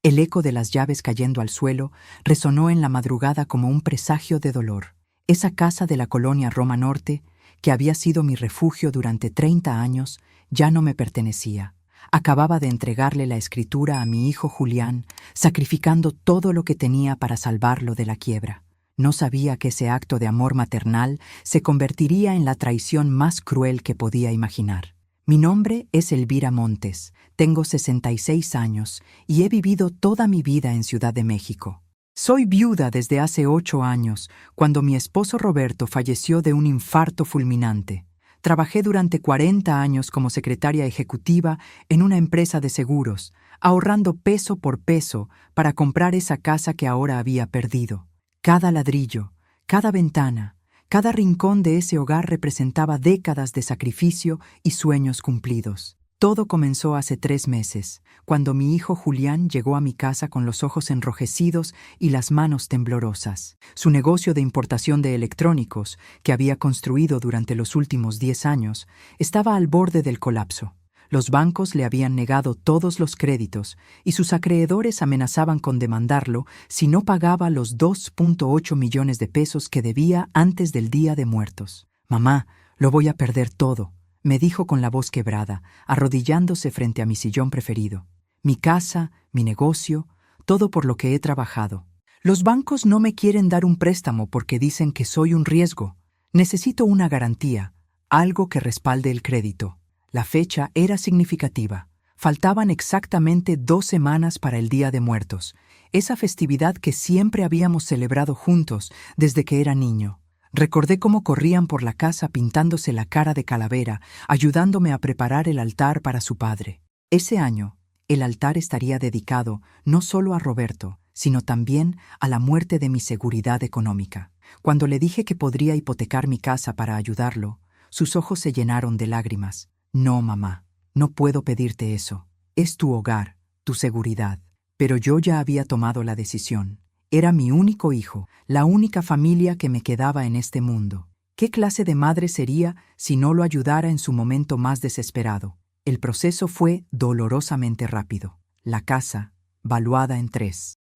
El eco de las llaves cayendo al suelo resonó en la madrugada como un presagio de dolor. Esa casa de la colonia Roma Norte, que había sido mi refugio durante 30 años, ya no me pertenecía. Acababa de entregarle la escritura a mi hijo Julián, sacrificando todo lo que tenía para salvarlo de la quiebra. No sabía que ese acto de amor maternal se convertiría en la traición más cruel que podía imaginar. Mi nombre es Elvira Montes, tengo 66 años y he vivido toda mi vida en Ciudad de México. Soy viuda desde hace 8 años, cuando mi esposo Roberto falleció de un infarto fulminante. Trabajé durante 40 años como secretaria ejecutiva en una empresa de seguros, ahorrando peso por peso para comprar esa casa que ahora había perdido. Cada ladrillo, cada ventana, cada rincón de ese hogar representaba décadas de sacrificio y sueños cumplidos. Todo comenzó hace 3 meses, cuando mi hijo Julián llegó a mi casa con los ojos enrojecidos y las manos temblorosas. Su negocio de importación de electrónicos, que había construido durante los últimos 10 años, estaba al borde del colapso. Los bancos le habían negado todos los créditos y sus acreedores amenazaban con demandarlo si no pagaba los 2.8 millones de pesos que debía antes del Día de Muertos. «Mamá, lo voy a perder todo», me dijo con la voz quebrada, arrodillándose frente a mi sillón preferido. «Mi casa, mi negocio, todo por lo que he trabajado. Los bancos no me quieren dar un préstamo porque dicen que soy un riesgo. Necesito una garantía, algo que respalde el crédito». La fecha era significativa. Faltaban exactamente 2 semanas para el Día de Muertos, esa festividad que siempre habíamos celebrado juntos desde que era niño. Recordé cómo corrían por la casa pintándose la cara de calavera, ayudándome a preparar el altar para su padre. Ese año, el altar estaría dedicado no solo a Roberto, sino también a la muerte de mi seguridad económica. Cuando le dije que podría hipotecar mi casa para ayudarlo, sus ojos se llenaron de lágrimas. «No, mamá, no puedo pedirte eso. Es tu hogar, tu seguridad». Pero yo ya había tomado la decisión. Era mi único hijo, la única familia que me quedaba en este mundo. ¿Qué clase de madre sería si no lo ayudara en su momento más desesperado? El proceso fue dolorosamente rápido. La casa, valuada en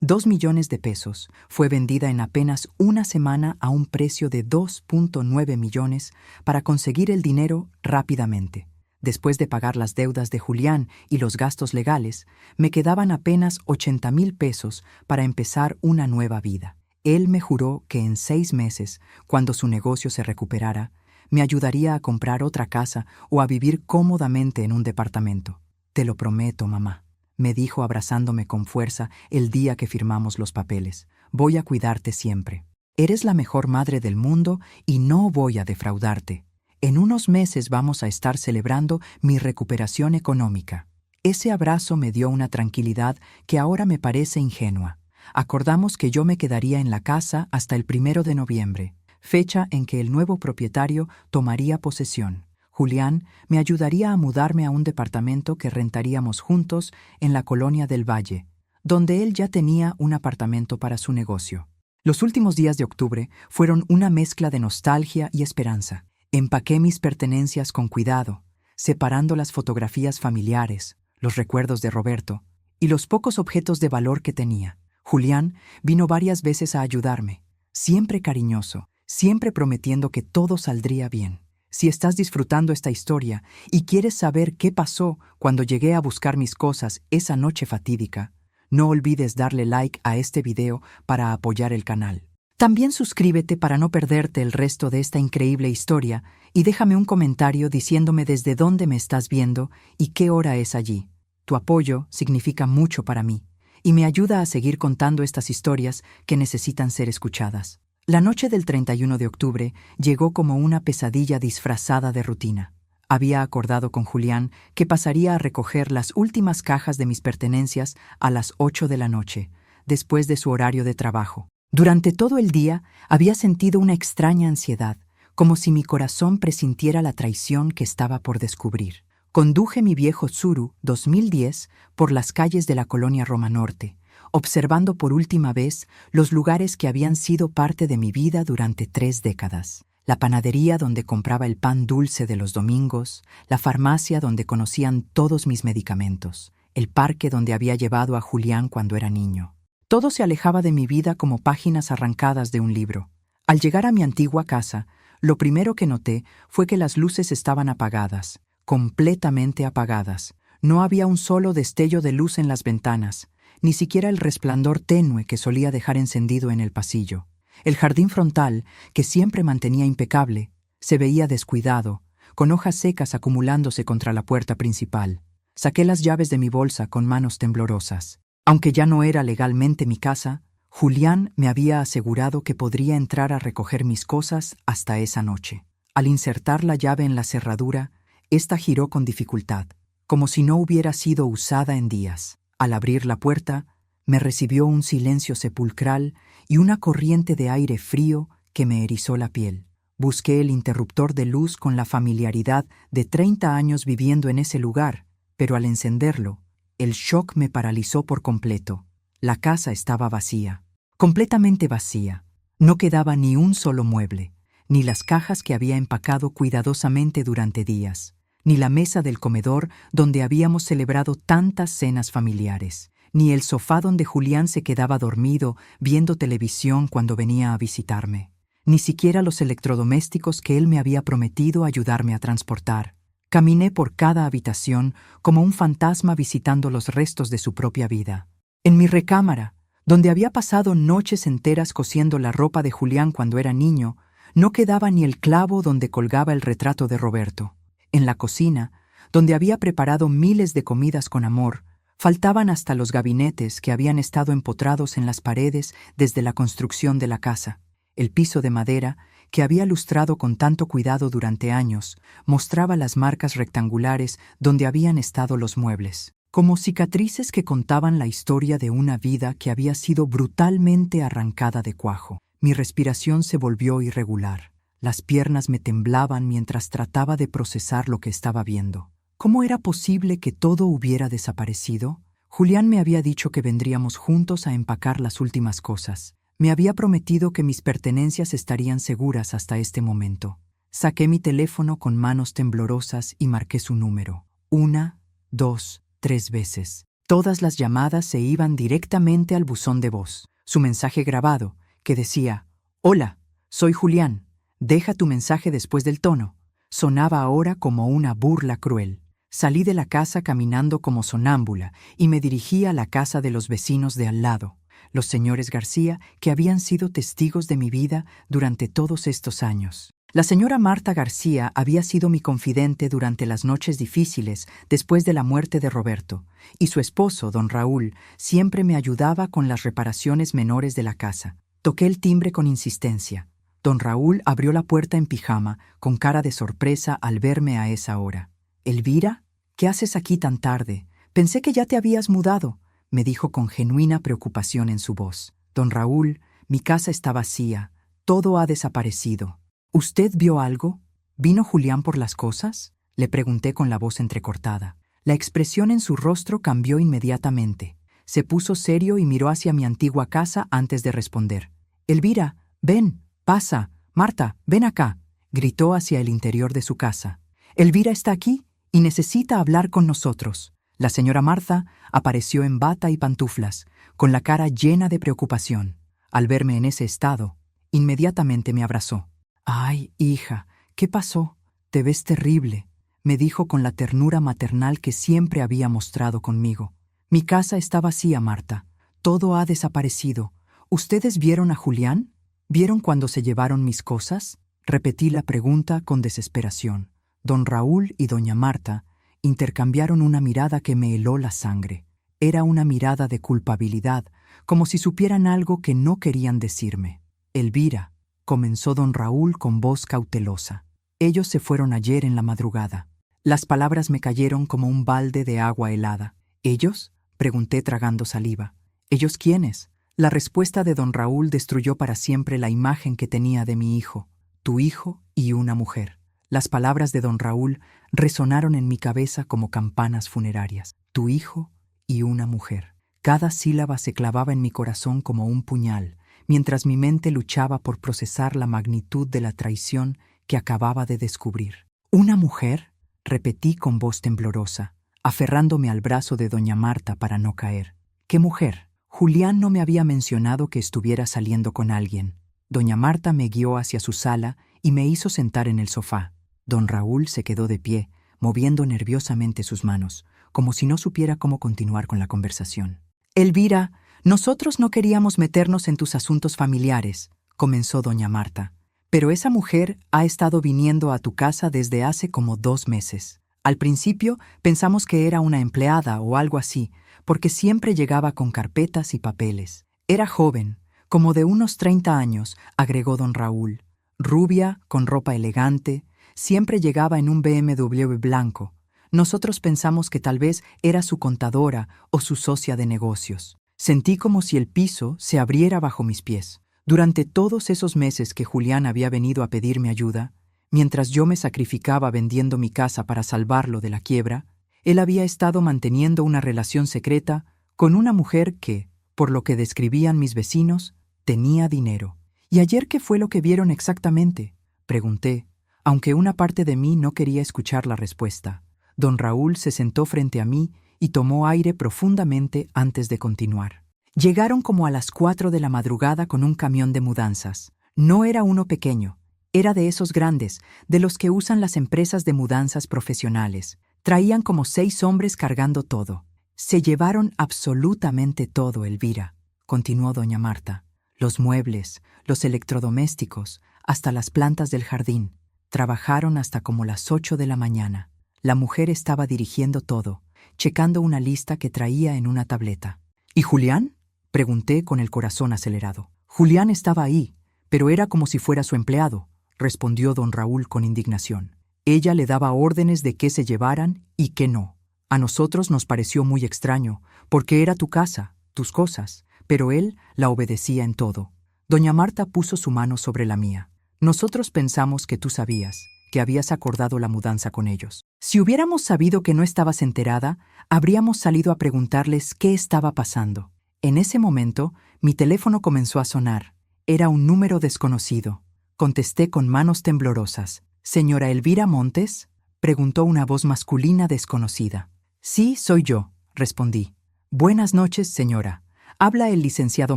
2 millones de pesos, fue vendida en apenas una semana a un precio de 2.9 millones para conseguir el dinero rápidamente. Después de pagar las deudas de Julián y los gastos legales, me quedaban apenas 80,000 pesos para empezar una nueva vida. Él me juró que en 6 meses, cuando su negocio se recuperara, me ayudaría a comprar otra casa o a vivir cómodamente en un departamento. «Te lo prometo, mamá», me dijo abrazándome con fuerza el día que firmamos los papeles. «Voy a cuidarte siempre. Eres la mejor madre del mundo y no voy a defraudarte. En unos meses vamos a estar celebrando mi recuperación económica». Ese abrazo me dio una tranquilidad que ahora me parece ingenua. Acordamos que yo me quedaría en la casa hasta el 1 de noviembre, fecha en que el nuevo propietario tomaría posesión. Julián me ayudaría a mudarme a un departamento que rentaríamos juntos en la colonia del Valle, donde él ya tenía un apartamento para su negocio. Los últimos días de octubre fueron una mezcla de nostalgia y esperanza. Empaqué mis pertenencias con cuidado, separando las fotografías familiares, los recuerdos de Roberto y los pocos objetos de valor que tenía. Julián vino varias veces a ayudarme, siempre cariñoso, siempre prometiendo que todo saldría bien. Si estás disfrutando esta historia y quieres saber qué pasó cuando llegué a buscar mis cosas esa noche fatídica, no olvides darle like a este video para apoyar el canal. También suscríbete para no perderte el resto de esta increíble historia y déjame un comentario diciéndome desde dónde me estás viendo y qué hora es allí. Tu apoyo significa mucho para mí y me ayuda a seguir contando estas historias que necesitan ser escuchadas. La noche del 31 de octubre llegó como una pesadilla disfrazada de rutina. Había acordado con Julián que pasaría a recoger las últimas cajas de mis pertenencias a las 8 de la noche, después de su horario de trabajo. Durante todo el día había sentido una extraña ansiedad, como si mi corazón presintiera la traición que estaba por descubrir. Conduje mi viejo Tsuru 2010 por las calles de la colonia Roma Norte, observando por última vez los lugares que habían sido parte de mi vida durante 3 décadas. La panadería donde compraba el pan dulce de los domingos, la farmacia donde conocían todos mis medicamentos, el parque donde había llevado a Julián cuando era niño. Todo se alejaba de mi vida como páginas arrancadas de un libro. Al llegar a mi antigua casa, lo primero que noté fue que las luces estaban apagadas, completamente apagadas. No había un solo destello de luz en las ventanas, ni siquiera el resplandor tenue que solía dejar encendido en el pasillo. El jardín frontal, que siempre mantenía impecable, se veía descuidado, con hojas secas acumulándose contra la puerta principal. Saqué las llaves de mi bolsa con manos temblorosas. Aunque ya no era legalmente mi casa, Julián me había asegurado que podría entrar a recoger mis cosas hasta esa noche. Al insertar la llave en la cerradura, ésta giró con dificultad, como si no hubiera sido usada en días. Al abrir la puerta, me recibió un silencio sepulcral y una corriente de aire frío que me erizó la piel. Busqué el interruptor de luz con la familiaridad de 30 años viviendo en ese lugar, pero al encenderlo, el shock me paralizó por completo. La casa estaba vacía, completamente vacía. No quedaba ni un solo mueble, ni las cajas que había empacado cuidadosamente durante días, ni la mesa del comedor donde habíamos celebrado tantas cenas familiares, ni el sofá donde Julián se quedaba dormido viendo televisión cuando venía a visitarme, ni siquiera los electrodomésticos que él me había prometido ayudarme a transportar. Caminé por cada habitación como un fantasma visitando los restos de su propia vida. En mi recámara, donde había pasado noches enteras cosiendo la ropa de Julián cuando era niño, no quedaba ni el clavo donde colgaba el retrato de Roberto. En la cocina, donde había preparado miles de comidas con amor, faltaban hasta los gabinetes que habían estado empotrados en las paredes desde la construcción de la casa. El piso de madera, que había lustrado con tanto cuidado durante años, mostraba las marcas rectangulares donde habían estado los muebles, como cicatrices que contaban la historia de una vida que había sido brutalmente arrancada de cuajo. Mi respiración se volvió irregular. Las piernas me temblaban mientras trataba de procesar lo que estaba viendo. ¿Cómo era posible que todo hubiera desaparecido? Julián me había dicho que vendríamos juntos a empacar las últimas cosas. Me había prometido que mis pertenencias estarían seguras hasta este momento. Saqué mi teléfono con manos temblorosas y marqué su número. 1, 2, 3 veces. Todas las llamadas se iban directamente al buzón de voz. Su mensaje grabado, que decía: «Hola, soy Julián. Deja tu mensaje después del tono», sonaba ahora como una burla cruel. Salí de la casa caminando como sonámbula y me dirigí a la casa de los vecinos de al lado, los señores García, que habían sido testigos de mi vida durante todos estos años. La señora Marta García había sido mi confidente durante las noches difíciles después de la muerte de Roberto, y su esposo, don Raúl, siempre me ayudaba con las reparaciones menores de la casa. Toqué el timbre con insistencia. Don Raúl abrió la puerta en pijama, con cara de sorpresa al verme a esa hora. «Elvira, ¿qué haces aquí tan tarde? Pensé que ya te habías mudado», me dijo con genuina preocupación en su voz. «Don Raúl, mi casa está vacía. Todo ha desaparecido». «¿Usted vio algo? ¿Vino Julián por las cosas?», le pregunté con la voz entrecortada. La expresión en su rostro cambió inmediatamente. Se puso serio y miró hacia mi antigua casa antes de responder. «Elvira, ven, pasa. Marta, ven acá», gritó hacia el interior de su casa. «Elvira está aquí y necesita hablar con nosotros». La señora Marta apareció en bata y pantuflas, con la cara llena de preocupación. Al verme en ese estado, inmediatamente me abrazó. «Ay, hija, ¿qué pasó? Te ves terrible», me dijo con la ternura maternal que siempre había mostrado conmigo. «Mi casa está vacía, Marta. Todo ha desaparecido. ¿Ustedes vieron a Julián? ¿Vieron cuando se llevaron mis cosas?», repetí la pregunta con desesperación. Don Raúl y doña Marta intercambiaron una mirada que me heló la sangre. Era una mirada de culpabilidad, como si supieran algo que no querían decirme. «Elvira», comenzó don Raúl con voz cautelosa. «Ellos se fueron ayer en la madrugada». Las palabras me cayeron como un balde de agua helada. «¿Ellos?», pregunté tragando saliva. «¿Ellos quiénes?». La respuesta de don Raúl destruyó para siempre la imagen que tenía de mi hijo. «Tu hijo y una mujer». Las palabras de don Raúl resonaron en mi cabeza como campanas funerarias. «Tu hijo y una mujer». Cada sílaba se clavaba en mi corazón como un puñal, mientras mi mente luchaba por procesar la magnitud de la traición que acababa de descubrir. «¿Una mujer?», repetí con voz temblorosa. aferrándome al brazo de doña Marta para no caer. ¿Qué mujer? Julián no me había mencionado que estuviera saliendo con alguien. Doña Marta me guió hacia su sala y me hizo sentar en el sofá. Don Raúl se quedó de pie, moviendo nerviosamente sus manos, como si no supiera cómo continuar con la conversación. Elvira, nosotros no queríamos meternos en tus asuntos familiares, comenzó doña Marta, pero esa mujer ha estado viniendo a tu casa desde hace como 2 meses. Al principio pensamos que era una empleada o algo así, porque siempre llegaba con carpetas y papeles. Era joven, como de unos 30 años, agregó don Raúl. Rubia, con ropa elegante, siempre llegaba en un BMW blanco. Nosotros pensamos que tal vez era su contadora o su socia de negocios. Sentí como si el piso se abriera bajo mis pies. Durante todos esos meses que Julián había venido a pedirme ayuda, mientras yo me sacrificaba vendiendo mi casa para salvarlo de la quiebra, él había estado manteniendo una relación secreta con una mujer que, por lo que describían mis vecinos, tenía dinero. ¿Y ayer qué fue lo que vieron exactamente?, pregunté, aunque una parte de mí no quería escuchar la respuesta. Don Raúl se sentó frente a mí y tomó aire profundamente antes de continuar. Llegaron como a las 4 de la madrugada con un camión de mudanzas. No era uno pequeño, era de esos grandes, de los que usan las empresas de mudanzas profesionales. Traían como 6 hombres cargando todo. Se llevaron absolutamente todo, Elvira, continuó doña Marta. Los muebles, los electrodomésticos, hasta las plantas del jardín. Trabajaron hasta como las 8 de la mañana. La mujer estaba dirigiendo todo, checando una lista que traía en una tableta. ¿Y Julián?, pregunté con el corazón acelerado. Julián estaba ahí, pero era como si fuera su empleado, respondió don Raúl con indignación. Ella le daba órdenes de qué se llevaran y qué no. A nosotros nos pareció muy extraño, porque era tu casa, tus cosas, pero él la obedecía en todo. Doña Marta puso su mano sobre la mía. Nosotros pensamos que tú sabías, que habías acordado la mudanza con ellos. Si hubiéramos sabido que no estabas enterada, habríamos salido a preguntarles qué estaba pasando. En ese momento, mi teléfono comenzó a sonar. Era un número desconocido. Contesté con manos temblorosas. ¿Señora Elvira Montes?, preguntó una voz masculina desconocida. Sí, soy yo, respondí. Buenas noches, señora. Habla el licenciado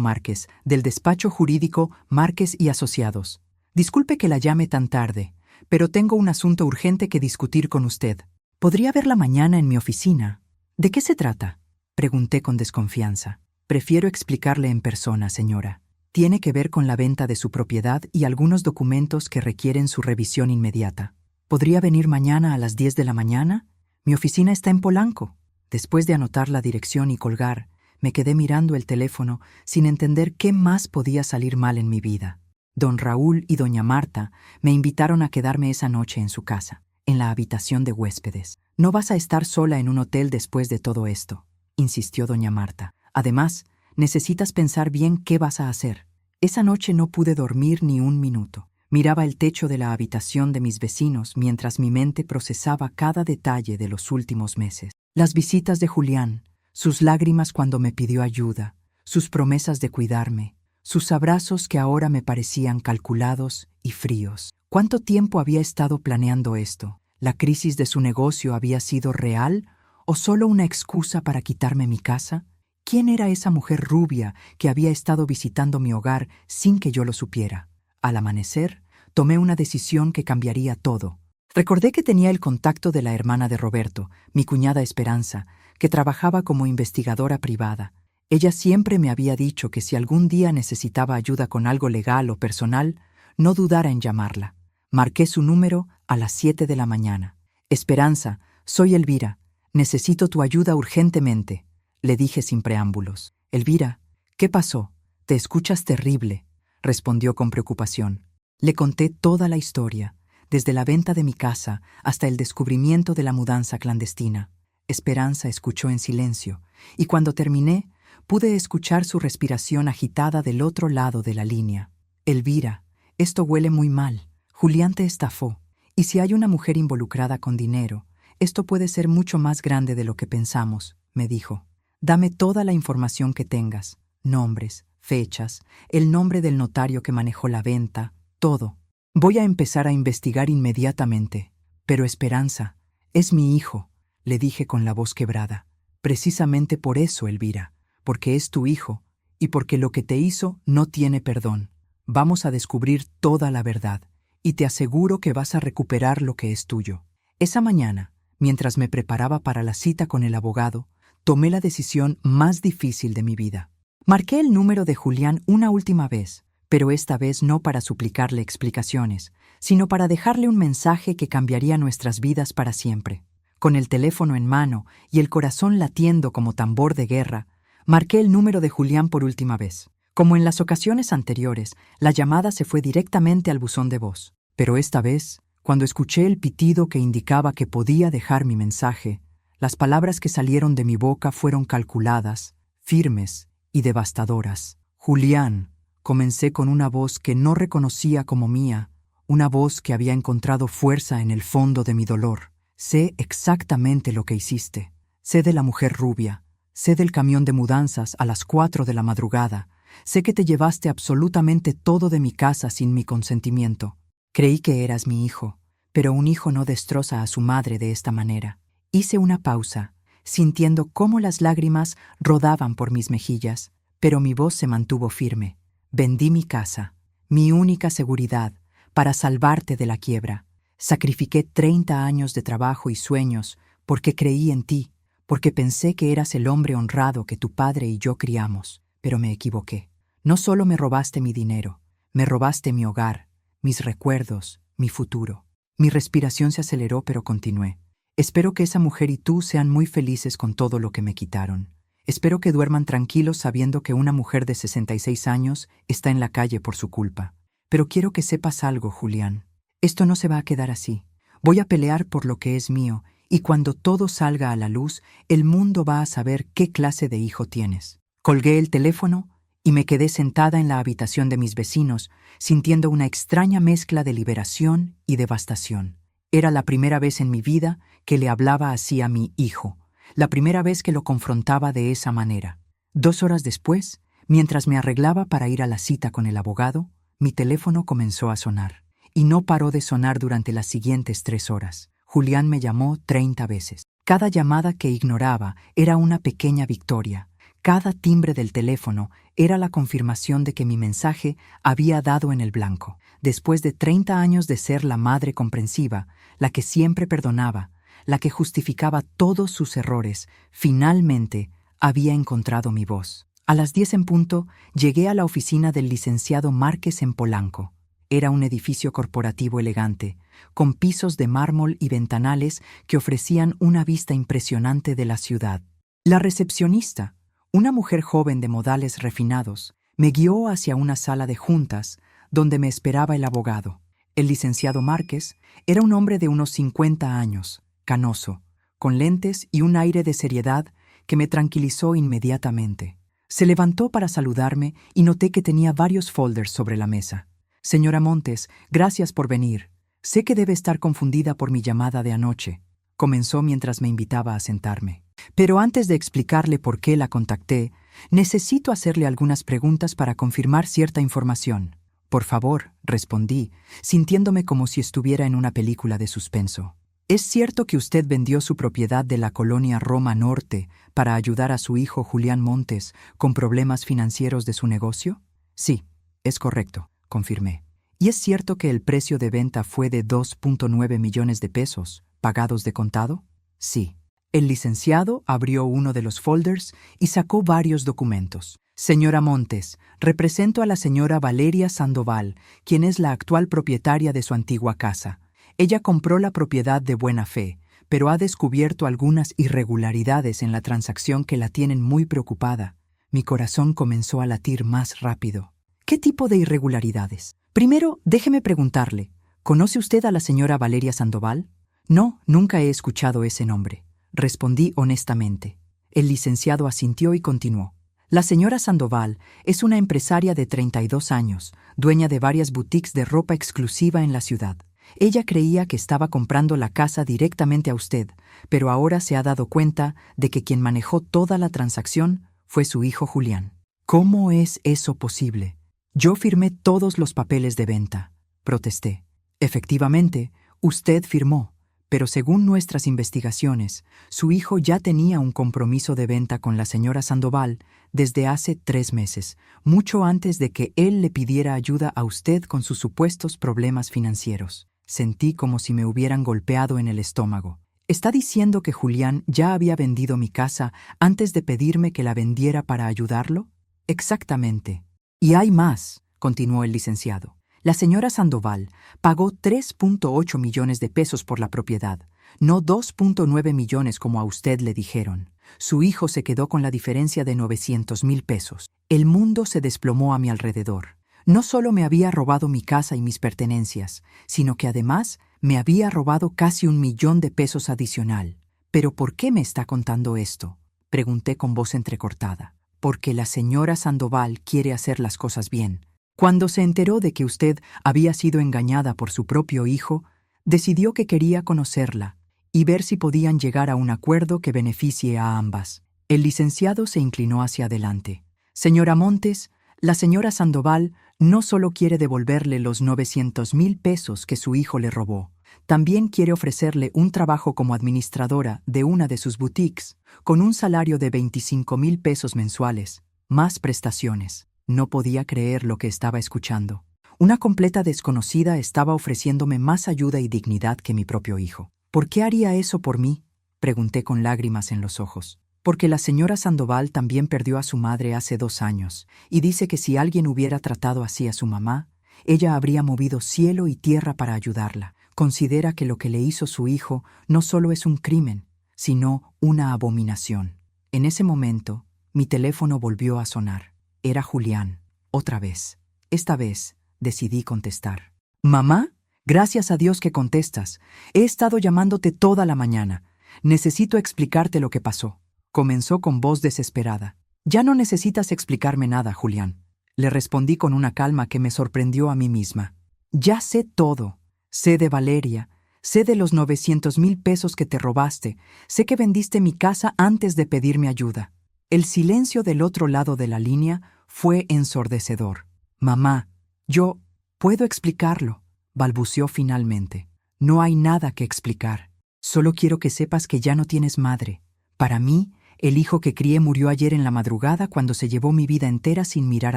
Márquez, del despacho jurídico Márquez y Asociados. Disculpe que la llame tan tarde, pero tengo un asunto urgente que discutir con usted. ¿Podría verla mañana en mi oficina? ¿De qué se trata?, pregunté con desconfianza. Prefiero explicarle en persona, señora. Tiene que ver con la venta de su propiedad y algunos documentos que requieren su revisión inmediata. ¿Podría venir mañana a las 10 de la mañana? Mi oficina está en Polanco. Después de anotar la dirección y colgar, me quedé mirando el teléfono sin entender qué más podía salir mal en mi vida. Don Raúl y doña Marta me invitaron a quedarme esa noche en su casa, en la habitación de huéspedes. No vas a estar sola en un hotel después de todo esto, insistió doña Marta. Además, necesitas pensar bien qué vas a hacer. Esa noche no pude dormir ni un minuto. Miraba el techo de la habitación de mis vecinos mientras mi mente procesaba cada detalle de los últimos meses. Las visitas de Julián, sus lágrimas cuando me pidió ayuda, sus promesas de cuidarme, sus abrazos que ahora me parecían calculados y fríos. ¿Cuánto tiempo había estado planeando esto? ¿La crisis de su negocio había sido real o solo una excusa para quitarme mi casa? ¿Quién era esa mujer rubia que había estado visitando mi hogar sin que yo lo supiera? Al amanecer, tomé una decisión que cambiaría todo. Recordé que tenía el contacto de la hermana de Roberto, mi cuñada Esperanza, que trabajaba como investigadora privada. Ella siempre me había dicho que si algún día necesitaba ayuda con algo legal o personal, no dudara en llamarla. Marqué su número a las 7 de la mañana. Esperanza, soy Elvira. Necesito tu ayuda urgentemente, le dije sin preámbulos. Elvira, ¿qué pasó? Te escuchas terrible, respondió con preocupación. Le conté toda la historia, desde la venta de mi casa hasta el descubrimiento de la mudanza clandestina. Esperanza escuchó en silencio, y cuando terminé, pude escuchar su respiración agitada del otro lado de la línea. Elvira, esto huele muy mal. Julián te estafó, y si hay una mujer involucrada con dinero, esto puede ser mucho más grande de lo que pensamos, me dijo. Dame toda la información que tengas, nombres, fechas, el nombre del notario que manejó la venta, todo. Voy a empezar a investigar inmediatamente. Pero Esperanza, es mi hijo. le dije con la voz quebrada. Precisamente por eso, Elvira, porque es tu hijo, y porque lo que te hizo no tiene perdón. Vamos a descubrir toda la verdad, y te aseguro que vas a recuperar lo que es tuyo. Esa mañana, mientras me preparaba para la cita con el abogado, tomé la decisión más difícil de mi vida. Marqué el número de Julián una última vez, pero esta vez no para suplicarle explicaciones, sino para dejarle un mensaje que cambiaría nuestras vidas para siempre. Con el teléfono en mano y el corazón latiendo como tambor de guerra, marqué el número de Julián por última vez. Como en las ocasiones anteriores, la llamada se fue directamente al buzón de voz. Pero esta vez, cuando escuché el pitido que indicaba que podía dejar mi mensaje, las palabras que salieron de mi boca fueron calculadas, firmes y devastadoras. Julián, comencé con una voz que no reconocía como mía, una voz que había encontrado fuerza en el fondo de mi dolor. Sé exactamente lo que hiciste. Sé de la mujer rubia. Sé del camión de mudanzas a las 4 de la madrugada. Sé que te llevaste absolutamente todo de mi casa sin mi consentimiento. Creí que eras mi hijo, pero un hijo no destroza a su madre de esta manera. Hice una pausa, sintiendo cómo las lágrimas rodaban por mis mejillas, pero mi voz se mantuvo firme. Vendí mi casa, mi única seguridad, para salvarte de la quiebra. Sacrifiqué 30 años de trabajo y sueños porque creí en ti, porque pensé que eras el hombre honrado que tu padre y yo criamos, pero me equivoqué. No solo me robaste mi dinero, me robaste mi hogar, mis recuerdos, mi futuro. Mi respiración se aceleró, pero continué. Espero que esa mujer y tú sean muy felices con todo lo que me quitaron. Espero que duerman tranquilos sabiendo que una mujer de 66 años está en la calle por su culpa. Pero quiero que sepas algo, Julián. Esto no se va a quedar así. Voy a pelear por lo que es mío, y cuando todo salga a la luz, el mundo va a saber qué clase de hijo tienes. Colgué el teléfono y me quedé sentada en la habitación de mis vecinos, sintiendo una extraña mezcla de liberación y devastación. Era la primera vez en mi vida que le hablaba así a mi hijo, la primera vez que lo confrontaba de esa manera. 2 horas después, mientras me arreglaba para ir a la cita con el abogado, mi teléfono comenzó a sonar. Y no paró de sonar durante las siguientes 3 horas. Julián me llamó 30 veces. Cada llamada que ignoraba era una pequeña victoria. Cada timbre del teléfono era la confirmación de que mi mensaje había dado en el blanco. Después de 30 años de ser la madre comprensiva, la que siempre perdonaba, la que justificaba todos sus errores, finalmente había encontrado mi voz. A las 10 en punto, llegué a la oficina del licenciado Márquez en Polanco. Era un edificio corporativo elegante, con pisos de mármol y ventanales que ofrecían una vista impresionante de la ciudad. La recepcionista, una mujer joven de modales refinados, me guió hacia una sala de juntas donde me esperaba el abogado. El licenciado Márquez era un hombre de unos 50 años, canoso, con lentes y un aire de seriedad que me tranquilizó inmediatamente. Se levantó para saludarme y noté que tenía varios folders sobre la mesa. Señora Montes, gracias por venir. Sé que debe estar confundida por mi llamada de anoche, comenzó mientras me invitaba a sentarme. Pero antes de explicarle por qué la contacté, necesito hacerle algunas preguntas para confirmar cierta información. Por favor, respondí, sintiéndome como si estuviera en una película de suspenso. ¿Es cierto que usted vendió su propiedad de la colonia Roma Norte para ayudar a su hijo Julián Montes con problemas financieros de su negocio? Sí, es correcto, confirmé. ¿Y es cierto que el precio de venta fue de 2.9 millones de pesos, pagados de contado? Sí. El licenciado abrió uno de los folders y sacó varios documentos. Señora Montes, represento a la señora Valeria Sandoval, quien es la actual propietaria de su antigua casa. Ella compró la propiedad de buena fe, pero ha descubierto algunas irregularidades en la transacción que la tienen muy preocupada. Mi corazón comenzó a latir más rápido. ¿Qué tipo de irregularidades? Primero, déjeme preguntarle, ¿conoce usted a la señora Valeria Sandoval? No, nunca he escuchado ese nombre, respondí honestamente. El licenciado asintió y continuó. La señora Sandoval es una empresaria de 32 años, dueña de varias boutiques de ropa exclusiva en la ciudad. Ella creía que estaba comprando la casa directamente a usted, pero ahora se ha dado cuenta de que quien manejó toda la transacción fue su hijo Julián. ¿Cómo es eso posible? Yo firmé todos los papeles de venta, protesté. Efectivamente, usted firmó, pero según nuestras investigaciones, su hijo ya tenía un compromiso de venta con la señora Sandoval desde hace 3 meses, mucho antes de que él le pidiera ayuda a usted con sus supuestos problemas financieros. Sentí como si me hubieran golpeado en el estómago. ¿Está diciendo que Julián ya había vendido mi casa antes de pedirme que la vendiera para ayudarlo? Exactamente. Y hay más, continuó el licenciado. La señora Sandoval pagó 3.8 millones de pesos por la propiedad, no 2.9 millones como a usted le dijeron. Su hijo se quedó con la diferencia de 900,000 pesos. El mundo se desplomó a mi alrededor. No solo me había robado mi casa y mis pertenencias, sino que además me había robado casi 1 millón de pesos adicional. ¿Pero por qué me está contando esto?, pregunté con voz entrecortada. Porque la señora Sandoval quiere hacer las cosas bien. Cuando se enteró de que usted había sido engañada por su propio hijo, decidió que quería conocerla y ver si podían llegar a un acuerdo que beneficie a ambas. El licenciado se inclinó hacia adelante. Señora Montes, la señora Sandoval no solo quiere devolverle los 900,000 pesos que su hijo le robó, también quiere ofrecerle un trabajo como administradora de una de sus boutiques, con un salario de 25,000 pesos mensuales, más prestaciones. No podía creer lo que estaba escuchando. Una completa desconocida estaba ofreciéndome más ayuda y dignidad que mi propio hijo. ¿Por qué haría eso por mí?, pregunté con lágrimas en los ojos. Porque la señora Sandoval también perdió a su madre hace 2 años, y dice que si alguien hubiera tratado así a su mamá, ella habría movido cielo y tierra para ayudarla. Considera que lo que le hizo su hijo no solo es un crimen, sino una abominación. En ese momento, mi teléfono volvió a sonar. Era Julián, otra vez. Esta vez, decidí contestar. «Mamá, gracias a Dios que contestas. He estado llamándote toda la mañana. Necesito explicarte lo que pasó», comenzó con voz desesperada. «Ya no necesitas explicarme nada, Julián», le respondí con una calma que me sorprendió a mí misma. «Ya sé todo. Sé de Valeria, sé de los 900,000 pesos que te robaste, sé que vendiste mi casa antes de pedirme ayuda». El silencio del otro lado de la línea fue ensordecedor. «Mamá, yo puedo explicarlo», balbuceó finalmente. «No hay nada que explicar. Solo quiero que sepas que ya no tienes madre. Para mí, el hijo que crié murió ayer en la madrugada cuando se llevó mi vida entera sin mirar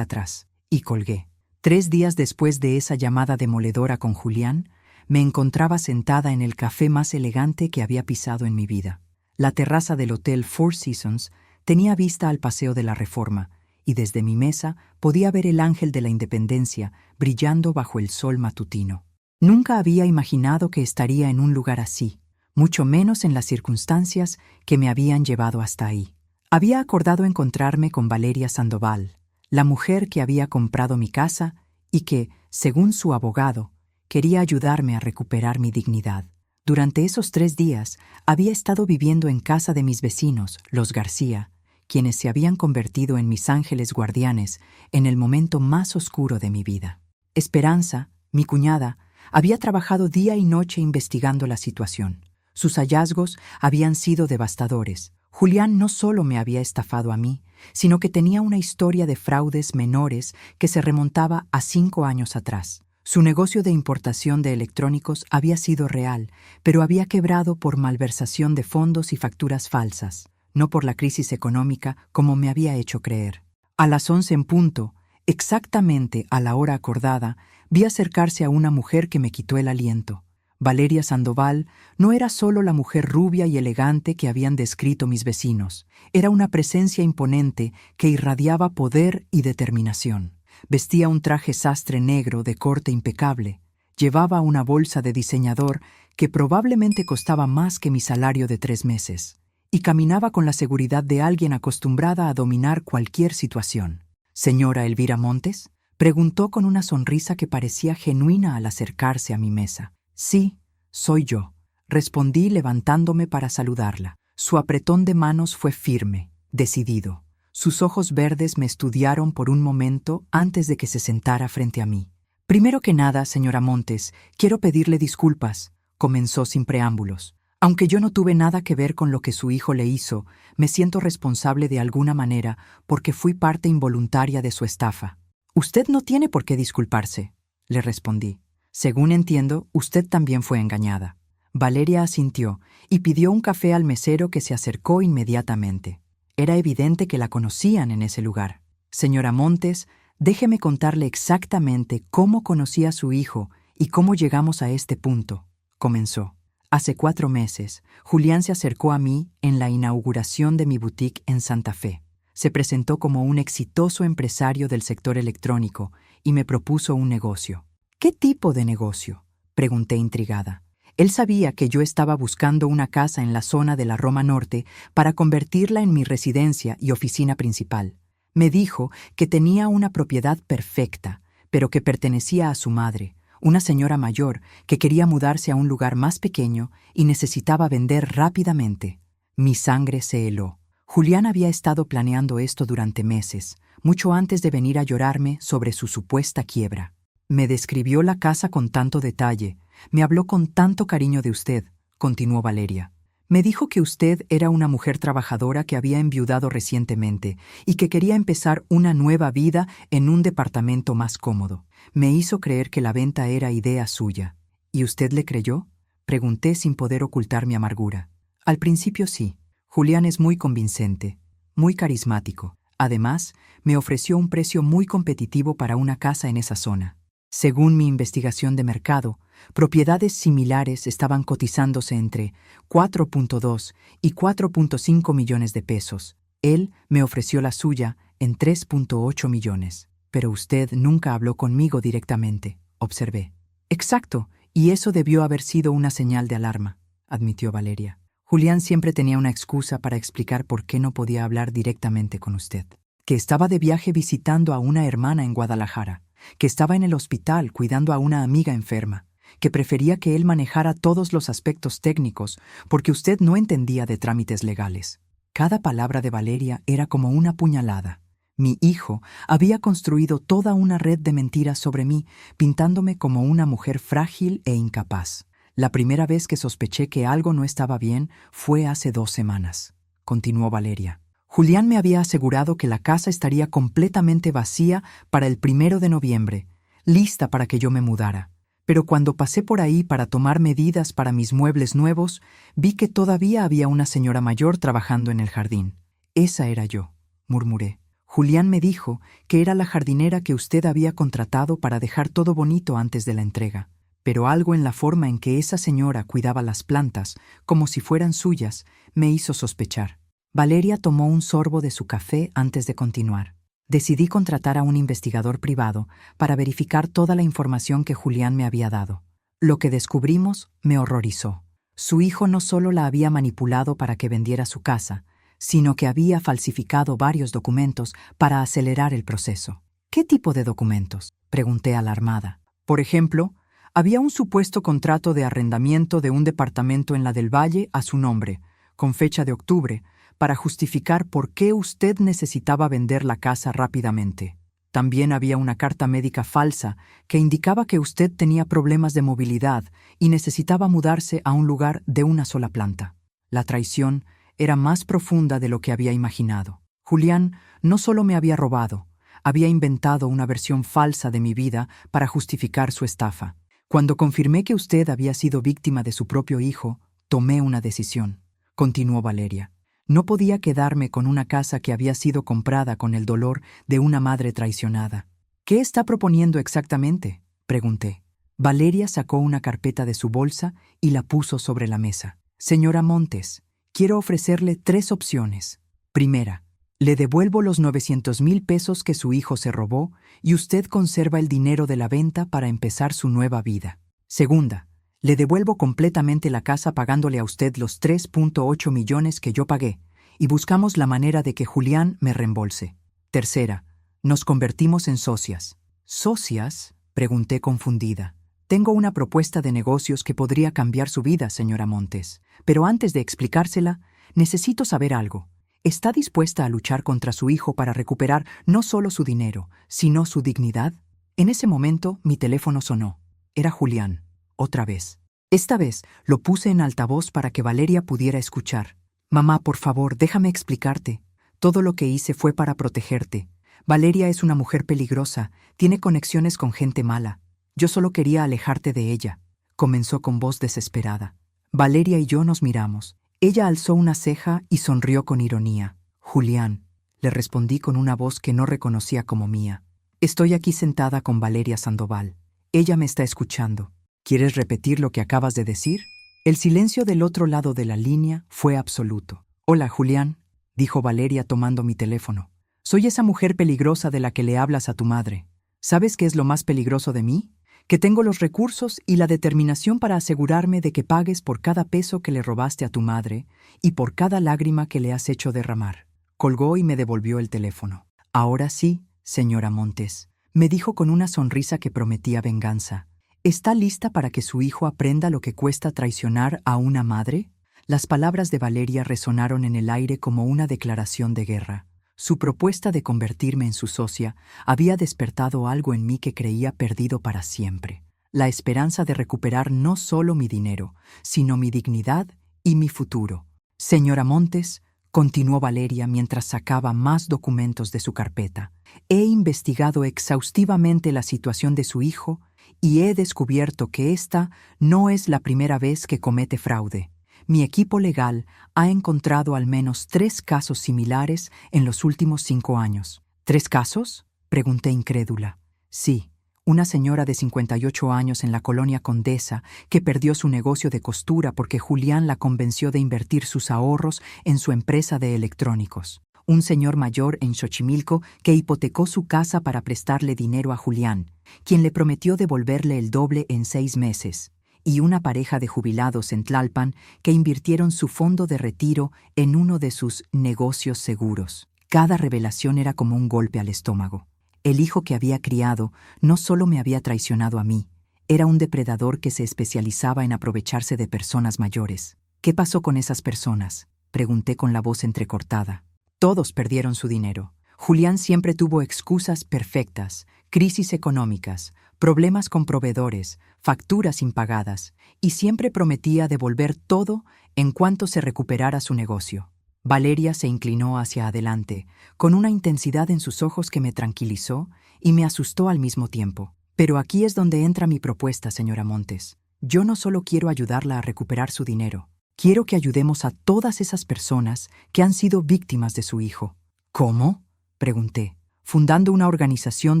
atrás». Y colgué. 3 días después de esa llamada demoledora con Julián, me encontraba sentada en el café más elegante que había pisado en mi vida. La terraza del Hotel Four Seasons tenía vista al Paseo de la Reforma, y desde mi mesa podía ver el ángel de la Independencia brillando bajo el sol matutino. Nunca había imaginado que estaría en un lugar así, mucho menos en las circunstancias que me habían llevado hasta ahí. Había acordado encontrarme con Valeria Sandoval, la mujer que había comprado mi casa y que, según su abogado, quería ayudarme a recuperar mi dignidad. Durante esos 3 días había estado viviendo en casa de mis vecinos, los García, quienes se habían convertido en mis ángeles guardianes en el momento más oscuro de mi vida. Esperanza, mi cuñada, había trabajado día y noche investigando la situación. Sus hallazgos habían sido devastadores. Julián no solo me había estafado a mí, sino que tenía una historia de fraudes menores que se remontaba a 5 años atrás. Su negocio de importación de electrónicos había sido real, pero había quebrado por malversación de fondos y facturas falsas, no por la crisis económica como me había hecho creer. A las 11 en punto, exactamente a la hora acordada, vi acercarse a una mujer que me quitó el aliento. Valeria Sandoval no era solo la mujer rubia y elegante que habían descrito mis vecinos, era una presencia imponente que irradiaba poder y determinación. Vestía un traje sastre negro de corte impecable, llevaba una bolsa de diseñador que probablemente costaba más que mi salario de 3 meses, y caminaba con la seguridad de alguien acostumbrada a dominar cualquier situación. «¿Señora Elvira Montes?», preguntó con una sonrisa que parecía genuina al acercarse a mi mesa. «Sí, soy yo», respondí levantándome para saludarla. Su apretón de manos fue firme, decidido. Sus ojos verdes me estudiaron por un momento antes de que se sentara frente a mí. «Primero que nada, señora Montes, quiero pedirle disculpas», comenzó sin preámbulos. «Aunque yo no tuve nada que ver con lo que su hijo le hizo, me siento responsable de alguna manera porque fui parte involuntaria de su estafa». «Usted no tiene por qué disculparse», le respondí. «Según entiendo, usted también fue engañada». Valeria asintió y pidió un café al mesero, que se acercó inmediatamente. Era evidente que la conocían en ese lugar. Señora Montes, déjeme contarle exactamente cómo conocí a su hijo y cómo llegamos a este punto, comenzó. Hace 4 meses, Julián se acercó a mí en la inauguración de mi boutique en Santa Fe. Se presentó como un exitoso empresario del sector electrónico y me propuso un negocio. ¿Qué tipo de negocio?, pregunté intrigada. Él sabía que yo estaba buscando una casa en la zona de la Roma Norte para convertirla en mi residencia y oficina principal. Me dijo que tenía una propiedad perfecta, pero que pertenecía a su madre, una señora mayor que quería mudarse a un lugar más pequeño y necesitaba vender rápidamente. Mi sangre se heló. Julián había estado planeando esto durante meses, mucho antes de venir a llorarme sobre su supuesta quiebra. Me describió la casa con tanto detalle, me habló con tanto cariño de usted, continuó Valeria. Me dijo que usted era una mujer trabajadora que había enviudado recientemente y que quería empezar una nueva vida en un departamento más cómodo. Me hizo creer que la venta era idea suya. ¿Y usted le creyó?, pregunté sin poder ocultar mi amargura. Al principio sí. Julián es muy convincente, muy carismático. Además, me ofreció un precio muy competitivo para una casa en esa zona. Según mi investigación de mercado, propiedades similares estaban cotizándose entre 4.2 y 4.5 millones de pesos. Él me ofreció la suya en 3.8 millones. Pero usted nunca habló conmigo directamente, observé. Exacto, y eso debió haber sido una señal de alarma, admitió Valeria. Julián siempre tenía una excusa para explicar por qué no podía hablar directamente con usted. Que estaba de viaje visitando a una hermana en Guadalajara, que estaba en el hospital cuidando a una amiga enferma, que prefería que él manejara todos los aspectos técnicos porque usted no entendía de trámites legales. Cada palabra de Valeria era como una puñalada. Mi hijo había construido toda una red de mentiras sobre mí, pintándome como una mujer frágil e incapaz. La primera vez que sospeché que algo no estaba bien fue hace 2 semanas, continuó Valeria. Julián me había asegurado que la casa estaría completamente vacía para el 1 de noviembre, lista para que yo me mudara. Pero cuando pasé por ahí para tomar medidas para mis muebles nuevos, vi que todavía había una señora mayor trabajando en el jardín. Esa era yo, murmuré. Julián me dijo que era la jardinera que usted había contratado para dejar todo bonito antes de la entrega. Pero algo en la forma en que esa señora cuidaba las plantas, como si fueran suyas, me hizo sospechar. Valeria tomó un sorbo de su café antes de continuar. Decidí contratar a un investigador privado para verificar toda la información que Julián me había dado. Lo que descubrimos me horrorizó. Su hijo no solo la había manipulado para que vendiera su casa, sino que había falsificado varios documentos para acelerar el proceso. ¿Qué tipo de documentos?, pregunté alarmada. Por ejemplo, había un supuesto contrato de arrendamiento de un departamento en la del Valle a su nombre, con fecha de octubre, para justificar por qué usted necesitaba vender la casa rápidamente. También había una carta médica falsa que indicaba que usted tenía problemas de movilidad y necesitaba mudarse a un lugar de una sola planta. La traición era más profunda de lo que había imaginado. Julián no solo me había robado, había inventado una versión falsa de mi vida para justificar su estafa. Cuando confirmé que usted había sido víctima de su propio hijo, tomé una decisión, continuó Valeria. No podía quedarme con una casa que había sido comprada con el dolor de una madre traicionada. ¿Qué está proponiendo exactamente?, pregunté. Valeria sacó una carpeta de su bolsa y la puso sobre la mesa. Señora Montes, quiero ofrecerle 3 opciones. Primera, le devuelvo los 900,000 pesos que su hijo se robó y usted conserva el dinero de la venta para empezar su nueva vida. Segunda, le devuelvo completamente la casa pagándole a usted los 3.8 millones que yo pagué y buscamos la manera de que Julián me reembolse. Tercera, nos convertimos en socias. ¿Socias?, pregunté confundida. Tengo una propuesta de negocios que podría cambiar su vida, señora Montes. Pero antes de explicársela, necesito saber algo. ¿Está dispuesta a luchar contra su hijo para recuperar no solo su dinero, sino su dignidad? En ese momento, mi teléfono sonó. Era Julián, otra vez. Esta vez lo puse en altavoz para que Valeria pudiera escuchar. Mamá, por favor, déjame explicarte. Todo lo que hice fue para protegerte. Valeria es una mujer peligrosa, tiene conexiones con gente mala. Yo solo quería alejarte de ella, comenzó con voz desesperada. Valeria y yo nos miramos. Ella alzó una ceja y sonrió con ironía. Julián, le respondí con una voz que no reconocía como mía. Estoy aquí sentada con Valeria Sandoval. Ella me está escuchando. ¿Quieres repetir lo que acabas de decir? El silencio del otro lado de la línea fue absoluto. Hola, Julián, dijo Valeria tomando mi teléfono. Soy esa mujer peligrosa de la que le hablas a tu madre. ¿Sabes qué es lo más peligroso de mí? Que tengo los recursos y la determinación para asegurarme de que pagues por cada peso que le robaste a tu madre y por cada lágrima que le has hecho derramar. Colgó y me devolvió el teléfono. Ahora sí, señora Montes, me dijo con una sonrisa que prometía venganza. ¿Está lista para que su hijo aprenda lo que cuesta traicionar a una madre? Las palabras de Valeria resonaron en el aire como una declaración de guerra. Su propuesta de convertirme en su socia había despertado algo en mí que creía perdido para siempre. La esperanza de recuperar no solo mi dinero, sino mi dignidad y mi futuro. Señora Montes, continuó Valeria mientras sacaba más documentos de su carpeta, he investigado exhaustivamente la situación de su hijo y he descubierto que esta no es la primera vez que comete fraude. Mi equipo legal ha encontrado al menos 3 casos similares en los últimos 5 años. ¿3 casos? Pregunté incrédula. Sí, una señora de 58 años en la colonia Condesa que perdió su negocio de costura porque Julián la convenció de invertir sus ahorros en su empresa de electrónicos. Un señor mayor en Xochimilco que hipotecó su casa para prestarle dinero a Julián, quien le prometió devolverle el doble en 6 meses. Y una pareja de jubilados en Tlalpan que invirtieron su fondo de retiro en uno de sus negocios seguros. Cada revelación era como un golpe al estómago. El hijo que había criado no solo me había traicionado a mí, era un depredador que se especializaba en aprovecharse de personas mayores. ¿Qué pasó con esas personas?, pregunté con la voz entrecortada. Todos perdieron su dinero. Julián siempre tuvo excusas perfectas, crisis económicas, problemas con proveedores, facturas impagadas, y siempre prometía devolver todo en cuanto se recuperara su negocio. Valeria se inclinó hacia adelante, con una intensidad en sus ojos que me tranquilizó y me asustó al mismo tiempo. Pero aquí es donde entra mi propuesta, señora Montes. Yo no solo quiero ayudarla a recuperar su dinero, quiero que ayudemos a todas esas personas que han sido víctimas de su hijo. ¿Cómo?, pregunté. Fundando una organización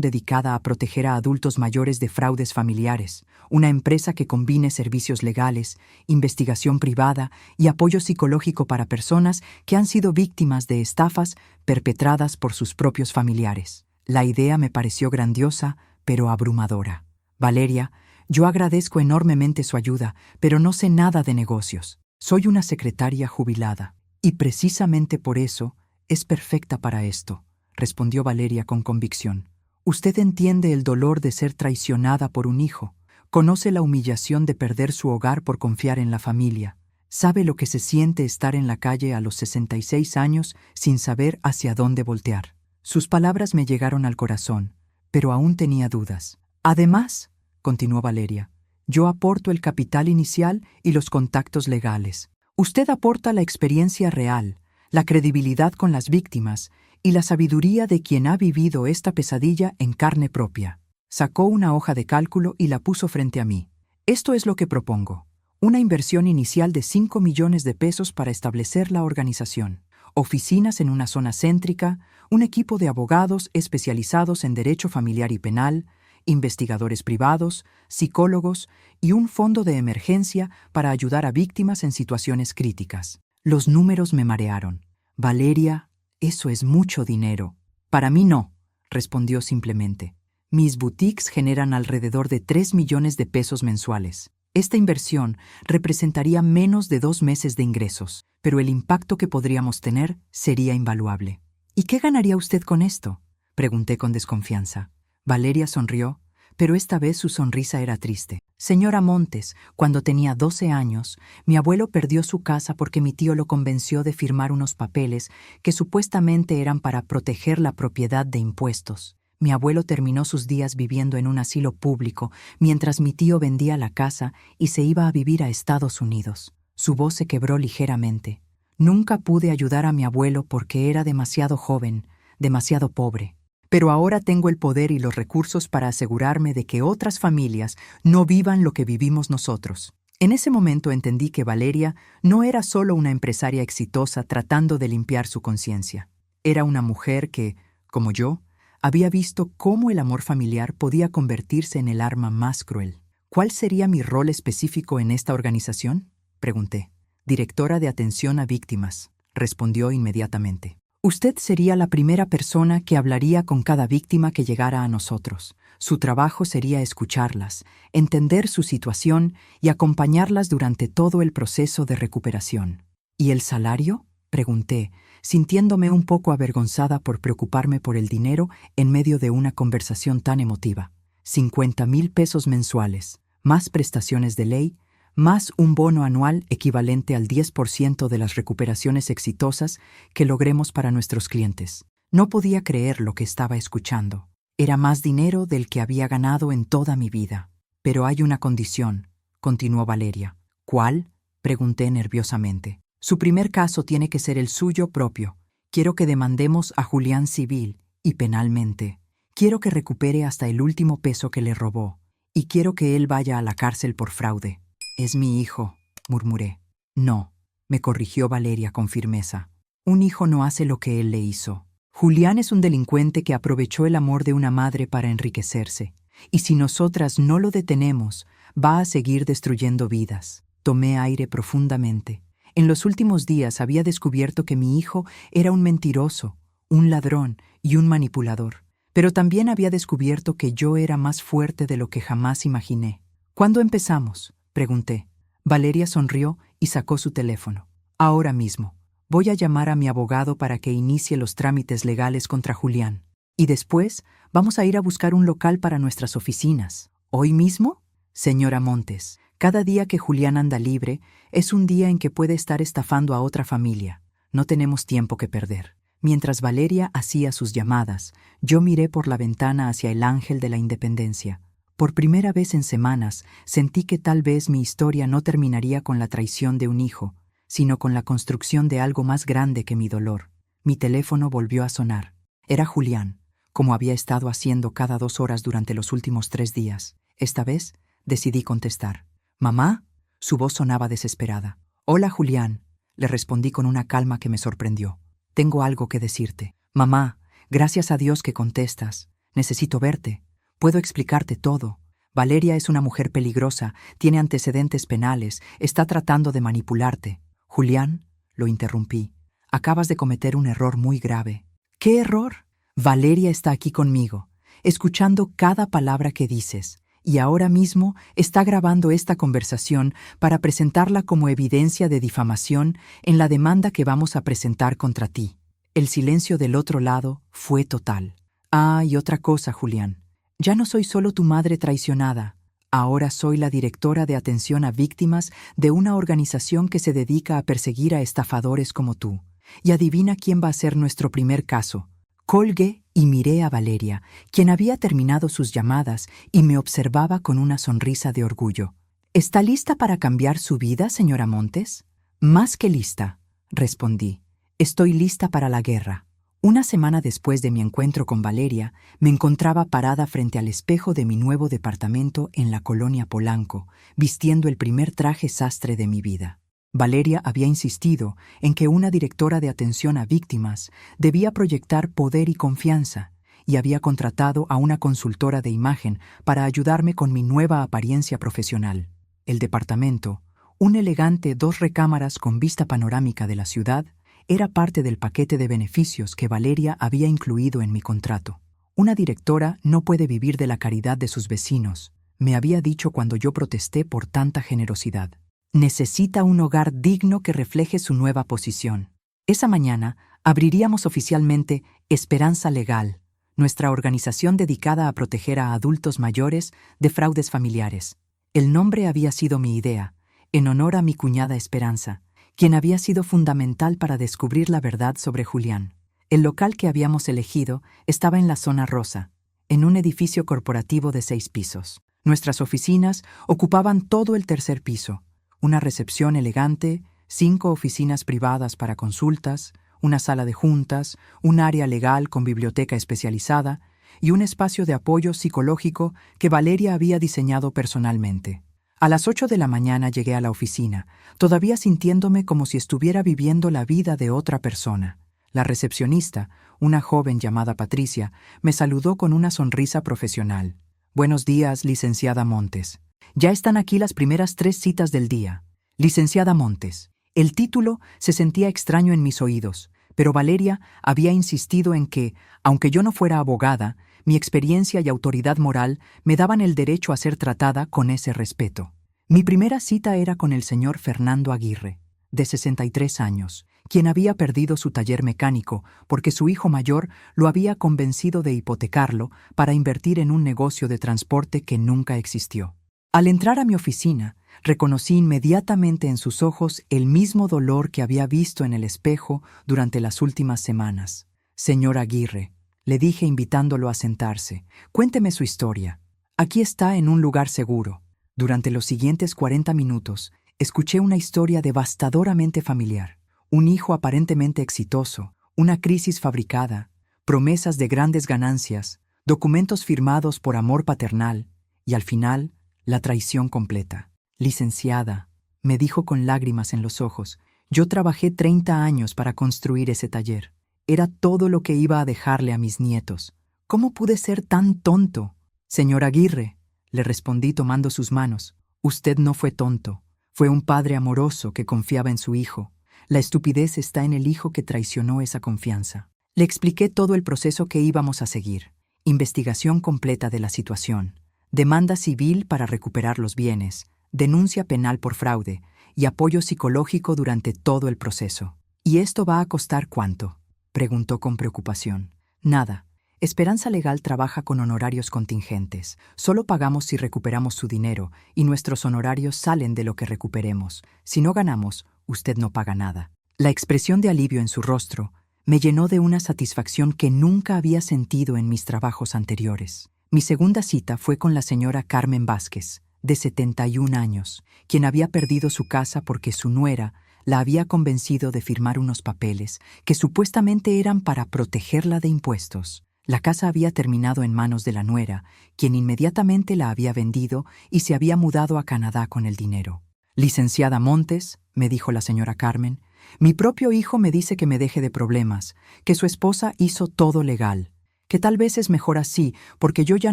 dedicada a proteger a adultos mayores de fraudes familiares, una empresa que combine servicios legales, investigación privada y apoyo psicológico para personas que han sido víctimas de estafas perpetradas por sus propios familiares. La idea me pareció grandiosa, pero abrumadora. Valeria, yo agradezco enormemente su ayuda, pero no sé nada de negocios. Soy una secretaria jubilada, y precisamente por eso es perfecta para esto, respondió Valeria con convicción. Usted entiende el dolor de ser traicionada por un hijo, conoce la humillación de perder su hogar por confiar en la familia, sabe lo que se siente estar en la calle a los 66 años sin saber hacia dónde voltear. Sus palabras me llegaron al corazón, pero aún tenía dudas. Además, continuó Valeria, yo aporto el capital inicial y los contactos legales. Usted aporta la experiencia real, la credibilidad con las víctimas y la sabiduría de quien ha vivido esta pesadilla en carne propia. Sacó una hoja de cálculo y la puso frente a mí. Esto es lo que propongo. Una inversión inicial de 5 millones de pesos para establecer la organización. Oficinas en una zona céntrica, un equipo de abogados especializados en derecho familiar y penal, investigadores privados, psicólogos y un fondo de emergencia para ayudar a víctimas en situaciones críticas. Los números me marearon. Valeria, eso es mucho dinero. Para mí no, respondió simplemente. Mis boutiques generan alrededor de 3 millones de pesos mensuales. Esta inversión representaría menos de 2 meses de ingresos, pero el impacto que podríamos tener sería invaluable. ¿Y qué ganaría usted con esto?, pregunté con desconfianza. Valeria sonrió, pero esta vez su sonrisa era triste. Señora Montes, cuando tenía 12 años, mi abuelo perdió su casa porque mi tío lo convenció de firmar unos papeles que supuestamente eran para proteger la propiedad de impuestos. Mi abuelo terminó sus días viviendo en un asilo público, mientras mi tío vendía la casa y se iba a vivir a Estados Unidos. Su voz se quebró ligeramente. Nunca pude ayudar a mi abuelo porque era demasiado joven, demasiado pobre. Pero ahora tengo el poder y los recursos para asegurarme de que otras familias no vivan lo que vivimos nosotros. En ese momento entendí que Valeria no era solo una empresaria exitosa tratando de limpiar su conciencia. Era una mujer que, como yo, había visto cómo el amor familiar podía convertirse en el arma más cruel. ¿Cuál sería mi rol específico en esta organización?, pregunté. Directora de Atención a Víctimas, respondió inmediatamente. Usted sería la primera persona que hablaría con cada víctima que llegara a nosotros. Su trabajo sería escucharlas, entender su situación y acompañarlas durante todo el proceso de recuperación. ¿Y el salario?, pregunté, sintiéndome un poco avergonzada por preocuparme por el dinero en medio de una conversación tan emotiva. 50,000 pesos mensuales, más prestaciones de ley, más un bono anual equivalente al 10% de las recuperaciones exitosas que logremos para nuestros clientes. No podía creer lo que estaba escuchando. Era más dinero del que había ganado en toda mi vida. Pero hay una condición, continuó Valeria. ¿Cuál?, pregunté nerviosamente. Su primer caso tiene que ser el suyo propio. Quiero que demandemos a Julián civil y penalmente. Quiero que recupere hasta el último peso que le robó. Y quiero que él vaya a la cárcel por fraude. Es mi hijo, murmuré. No, me corrigió Valeria con firmeza. Un hijo no hace lo que él le hizo. Julián es un delincuente que aprovechó el amor de una madre para enriquecerse. Y si nosotras no lo detenemos, va a seguir destruyendo vidas. Tomé aire profundamente. En los últimos días había descubierto que mi hijo era un mentiroso, un ladrón y un manipulador. Pero también había descubierto que yo era más fuerte de lo que jamás imaginé. ¿Cuándo empezamos?, pregunté. Valeria sonrió y sacó su teléfono. Ahora mismo. Voy a llamar a mi abogado para que inicie los trámites legales contra Julián. Y después vamos a ir a buscar un local para nuestras oficinas. ¿Hoy mismo? Señora Montes, cada día que Julián anda libre es un día en que puede estar estafando a otra familia. No tenemos tiempo que perder. Mientras Valeria hacía sus llamadas, yo miré por la ventana hacia el Ángel de la Independencia. Por primera vez en semanas, sentí que tal vez mi historia no terminaría con la traición de un hijo, sino con la construcción de algo más grande que mi dolor. Mi teléfono volvió a sonar. Era Julián, como había estado haciendo cada 2 horas durante los últimos 3 días. Esta vez, decidí contestar. «¿Mamá?». Su voz sonaba desesperada. «Hola, Julián», le respondí con una calma que me sorprendió. «Tengo algo que decirte». «Mamá, gracias a Dios que contestas. Necesito verte. Puedo explicarte todo. Valeria es una mujer peligrosa, tiene antecedentes penales, está tratando de manipularte». «Julián», lo interrumpí, «acabas de cometer un error muy grave». «¿Qué error?». «Valeria está aquí conmigo, escuchando cada palabra que dices, y ahora mismo está grabando esta conversación para presentarla como evidencia de difamación en la demanda que vamos a presentar contra ti». El silencio del otro lado fue total. «Ah, y otra cosa, Julián. Ya no soy solo tu madre traicionada. Ahora soy la directora de atención a víctimas de una organización que se dedica a perseguir a estafadores como tú. Y adivina quién va a ser nuestro primer caso». Colgué y miré a Valeria, quien había terminado sus llamadas y me observaba con una sonrisa de orgullo. «¿Está lista para cambiar su vida, señora Montes?». «Más que lista», respondí. «Estoy lista para la guerra». Una semana después de mi encuentro con Valeria, me encontraba parada frente al espejo de mi nuevo departamento en la colonia Polanco, vistiendo el primer traje sastre de mi vida. Valeria había insistido en que una directora de atención a víctimas debía proyectar poder y confianza, y había contratado a una consultora de imagen para ayudarme con mi nueva apariencia profesional. El departamento, un elegante 2 recámaras con vista panorámica de la ciudad, era parte del paquete de beneficios que Valeria había incluido en mi contrato. Una directora no puede vivir de la caridad de sus vecinos, me había dicho cuando yo protesté por tanta generosidad. Necesita un hogar digno que refleje su nueva posición. Esa mañana abriríamos oficialmente Esperanza Legal, nuestra organización dedicada a proteger a adultos mayores de fraudes familiares. El nombre había sido mi idea, en honor a mi cuñada Esperanza, quien había sido fundamental para descubrir la verdad sobre Julián. El local que habíamos elegido estaba en la zona rosa, en un edificio corporativo de 6 pisos. Nuestras oficinas ocupaban todo el 3er piso, una recepción elegante, 5 oficinas privadas para consultas, una sala de juntas, un área legal con biblioteca especializada y un espacio de apoyo psicológico que Valeria había diseñado personalmente. A las 8 de la mañana llegué a la oficina, todavía sintiéndome como si estuviera viviendo la vida de otra persona. La recepcionista, una joven llamada Patricia, me saludó con una sonrisa profesional. «Buenos días, licenciada Montes. Ya están aquí las primeras 3 citas del día. Licenciada Montes». El título se sentía extraño en mis oídos, pero Valeria había insistido en que, aunque yo no fuera abogada, mi experiencia y autoridad moral me daban el derecho a ser tratada con ese respeto. Mi primera cita era con el señor Fernando Aguirre, de 63 años, quien había perdido su taller mecánico porque su hijo mayor lo había convencido de hipotecarlo para invertir en un negocio de transporte que nunca existió. Al entrar a mi oficina, reconocí inmediatamente en sus ojos el mismo dolor que había visto en el espejo durante las últimas semanas. «Señor Aguirre», le dije invitándolo a sentarse, «cuénteme su historia. Aquí está en un lugar seguro». Durante los siguientes 40 minutos, escuché una historia devastadoramente familiar. Un hijo aparentemente exitoso, una crisis fabricada, promesas de grandes ganancias, documentos firmados por amor paternal y, al final, la traición completa. «Licenciada», me dijo con lágrimas en los ojos, «yo trabajé 30 años para construir ese taller. Era todo lo que iba a dejarle a mis nietos. ¿Cómo pude ser tan tonto?» «Señor Aguirre», le respondí tomando sus manos, «usted no fue tonto. Fue un padre amoroso que confiaba en su hijo. La estupidez está en el hijo que traicionó esa confianza». Le expliqué todo el proceso que íbamos a seguir. Investigación completa de la situación, demanda civil para recuperar los bienes, denuncia penal por fraude y apoyo psicológico durante todo el proceso. «¿Y esto va a costar cuánto?», preguntó con preocupación. «Nada. Esperanza Legal trabaja con honorarios contingentes. Solo pagamos si recuperamos su dinero y nuestros honorarios salen de lo que recuperemos. Si no ganamos, usted no paga nada». La expresión de alivio en su rostro me llenó de una satisfacción que nunca había sentido en mis trabajos anteriores. Mi segunda cita fue con la señora Carmen Vázquez, de 71 años, quien había perdido su casa porque su nuera la había convencido de firmar unos papeles que supuestamente eran para protegerla de impuestos. La casa había terminado en manos de la nuera, quien inmediatamente la había vendido y se había mudado a Canadá con el dinero. «Licenciada Montes», me dijo la señora Carmen, «mi propio hijo me dice que me deje de problemas, que su esposa hizo todo legal, que tal vez es mejor así porque yo ya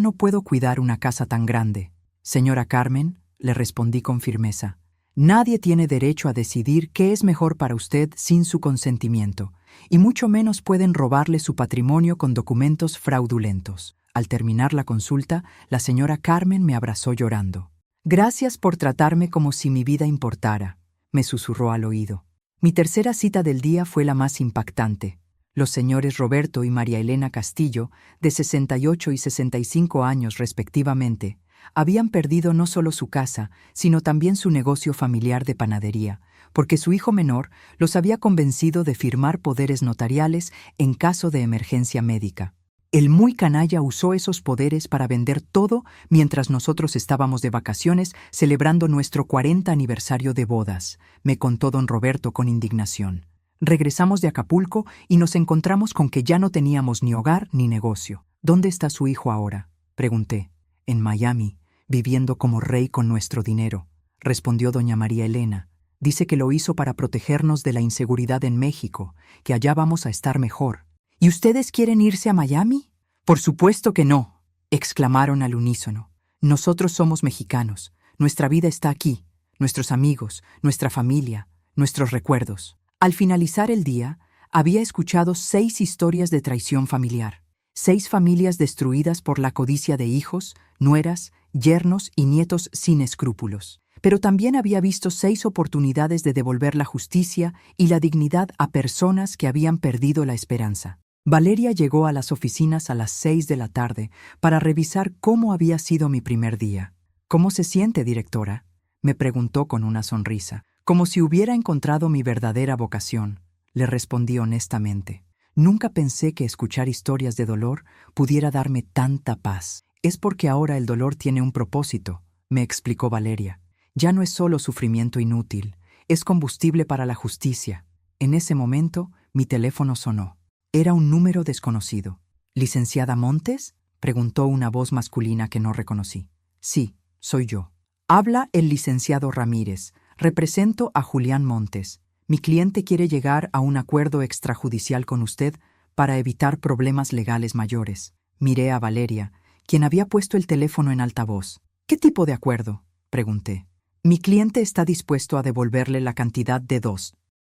no puedo cuidar una casa tan grande». «Señora Carmen», le respondí con firmeza, «nadie tiene derecho a decidir qué es mejor para usted sin su consentimiento, y mucho menos pueden robarle su patrimonio con documentos fraudulentos». Al terminar la consulta, la señora Carmen me abrazó llorando. «Gracias por tratarme como si mi vida importara», me susurró al oído. Mi tercera cita del día fue la más impactante. Los señores Roberto y María Elena Castillo, de 68 y 65 años respectivamente, habían perdido no solo su casa, sino también su negocio familiar de panadería, porque su hijo menor los había convencido de firmar poderes notariales en caso de emergencia médica. El muy canalla usó esos poderes para vender todo mientras nosotros estábamos de vacaciones celebrando nuestro 40 aniversario de bodas, me contó don Roberto con indignación. Regresamos de Acapulco y nos encontramos con que ya no teníamos ni hogar ni negocio. «¿Dónde está su hijo ahora?», pregunté. «En Miami, viviendo como rey con nuestro dinero», respondió doña María Elena. «Dice que lo hizo para protegernos de la inseguridad en México, que allá vamos a estar mejor». «¿Y ustedes quieren irse a Miami?». «Por supuesto que no», exclamaron al unísono. «Nosotros somos mexicanos. Nuestra vida está aquí, nuestros amigos, nuestra familia, nuestros recuerdos». Al finalizar el día, había escuchado 6 historias de traición familiar. 6 familias destruidas por la codicia de hijos, nueras, yernos y nietos sin escrúpulos. Pero también había visto 6 oportunidades de devolver la justicia y la dignidad a personas que habían perdido la esperanza. Valeria llegó a las oficinas a las 6 de la tarde para revisar cómo había sido mi primer día. «¿Cómo se siente, directora?», me preguntó con una sonrisa. Como si hubiera encontrado mi verdadera vocación, le respondí honestamente. Nunca pensé que escuchar historias de dolor pudiera darme tanta paz. «Es porque ahora el dolor tiene un propósito», me explicó Valeria. «Ya no es solo sufrimiento inútil, es combustible para la justicia». En ese momento, mi teléfono sonó. Era un número desconocido. «¿Licenciada Montes?», preguntó una voz masculina que no reconocí. «Sí, soy yo». Habla el licenciado Ramírez. Represento a Julián Montes. Mi cliente quiere llegar a un acuerdo extrajudicial con usted para evitar problemas legales mayores. Miré a Valeria, quien había puesto el teléfono en altavoz. ¿Qué tipo de acuerdo?, pregunté. Mi cliente está dispuesto a devolverle la cantidad de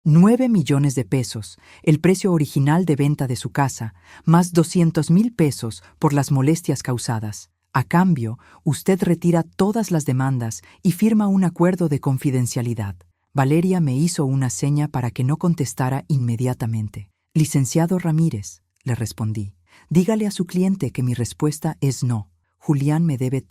9 millones de pesos, el precio original de venta de su casa, más 200,000 pesos por las molestias causadas. A cambio, usted retira todas las demandas y firma un acuerdo de confidencialidad. Valeria me hizo una seña para que no contestara inmediatamente. Licenciado Ramírez, le respondí, dígale a su cliente que mi respuesta es no. Julián me debe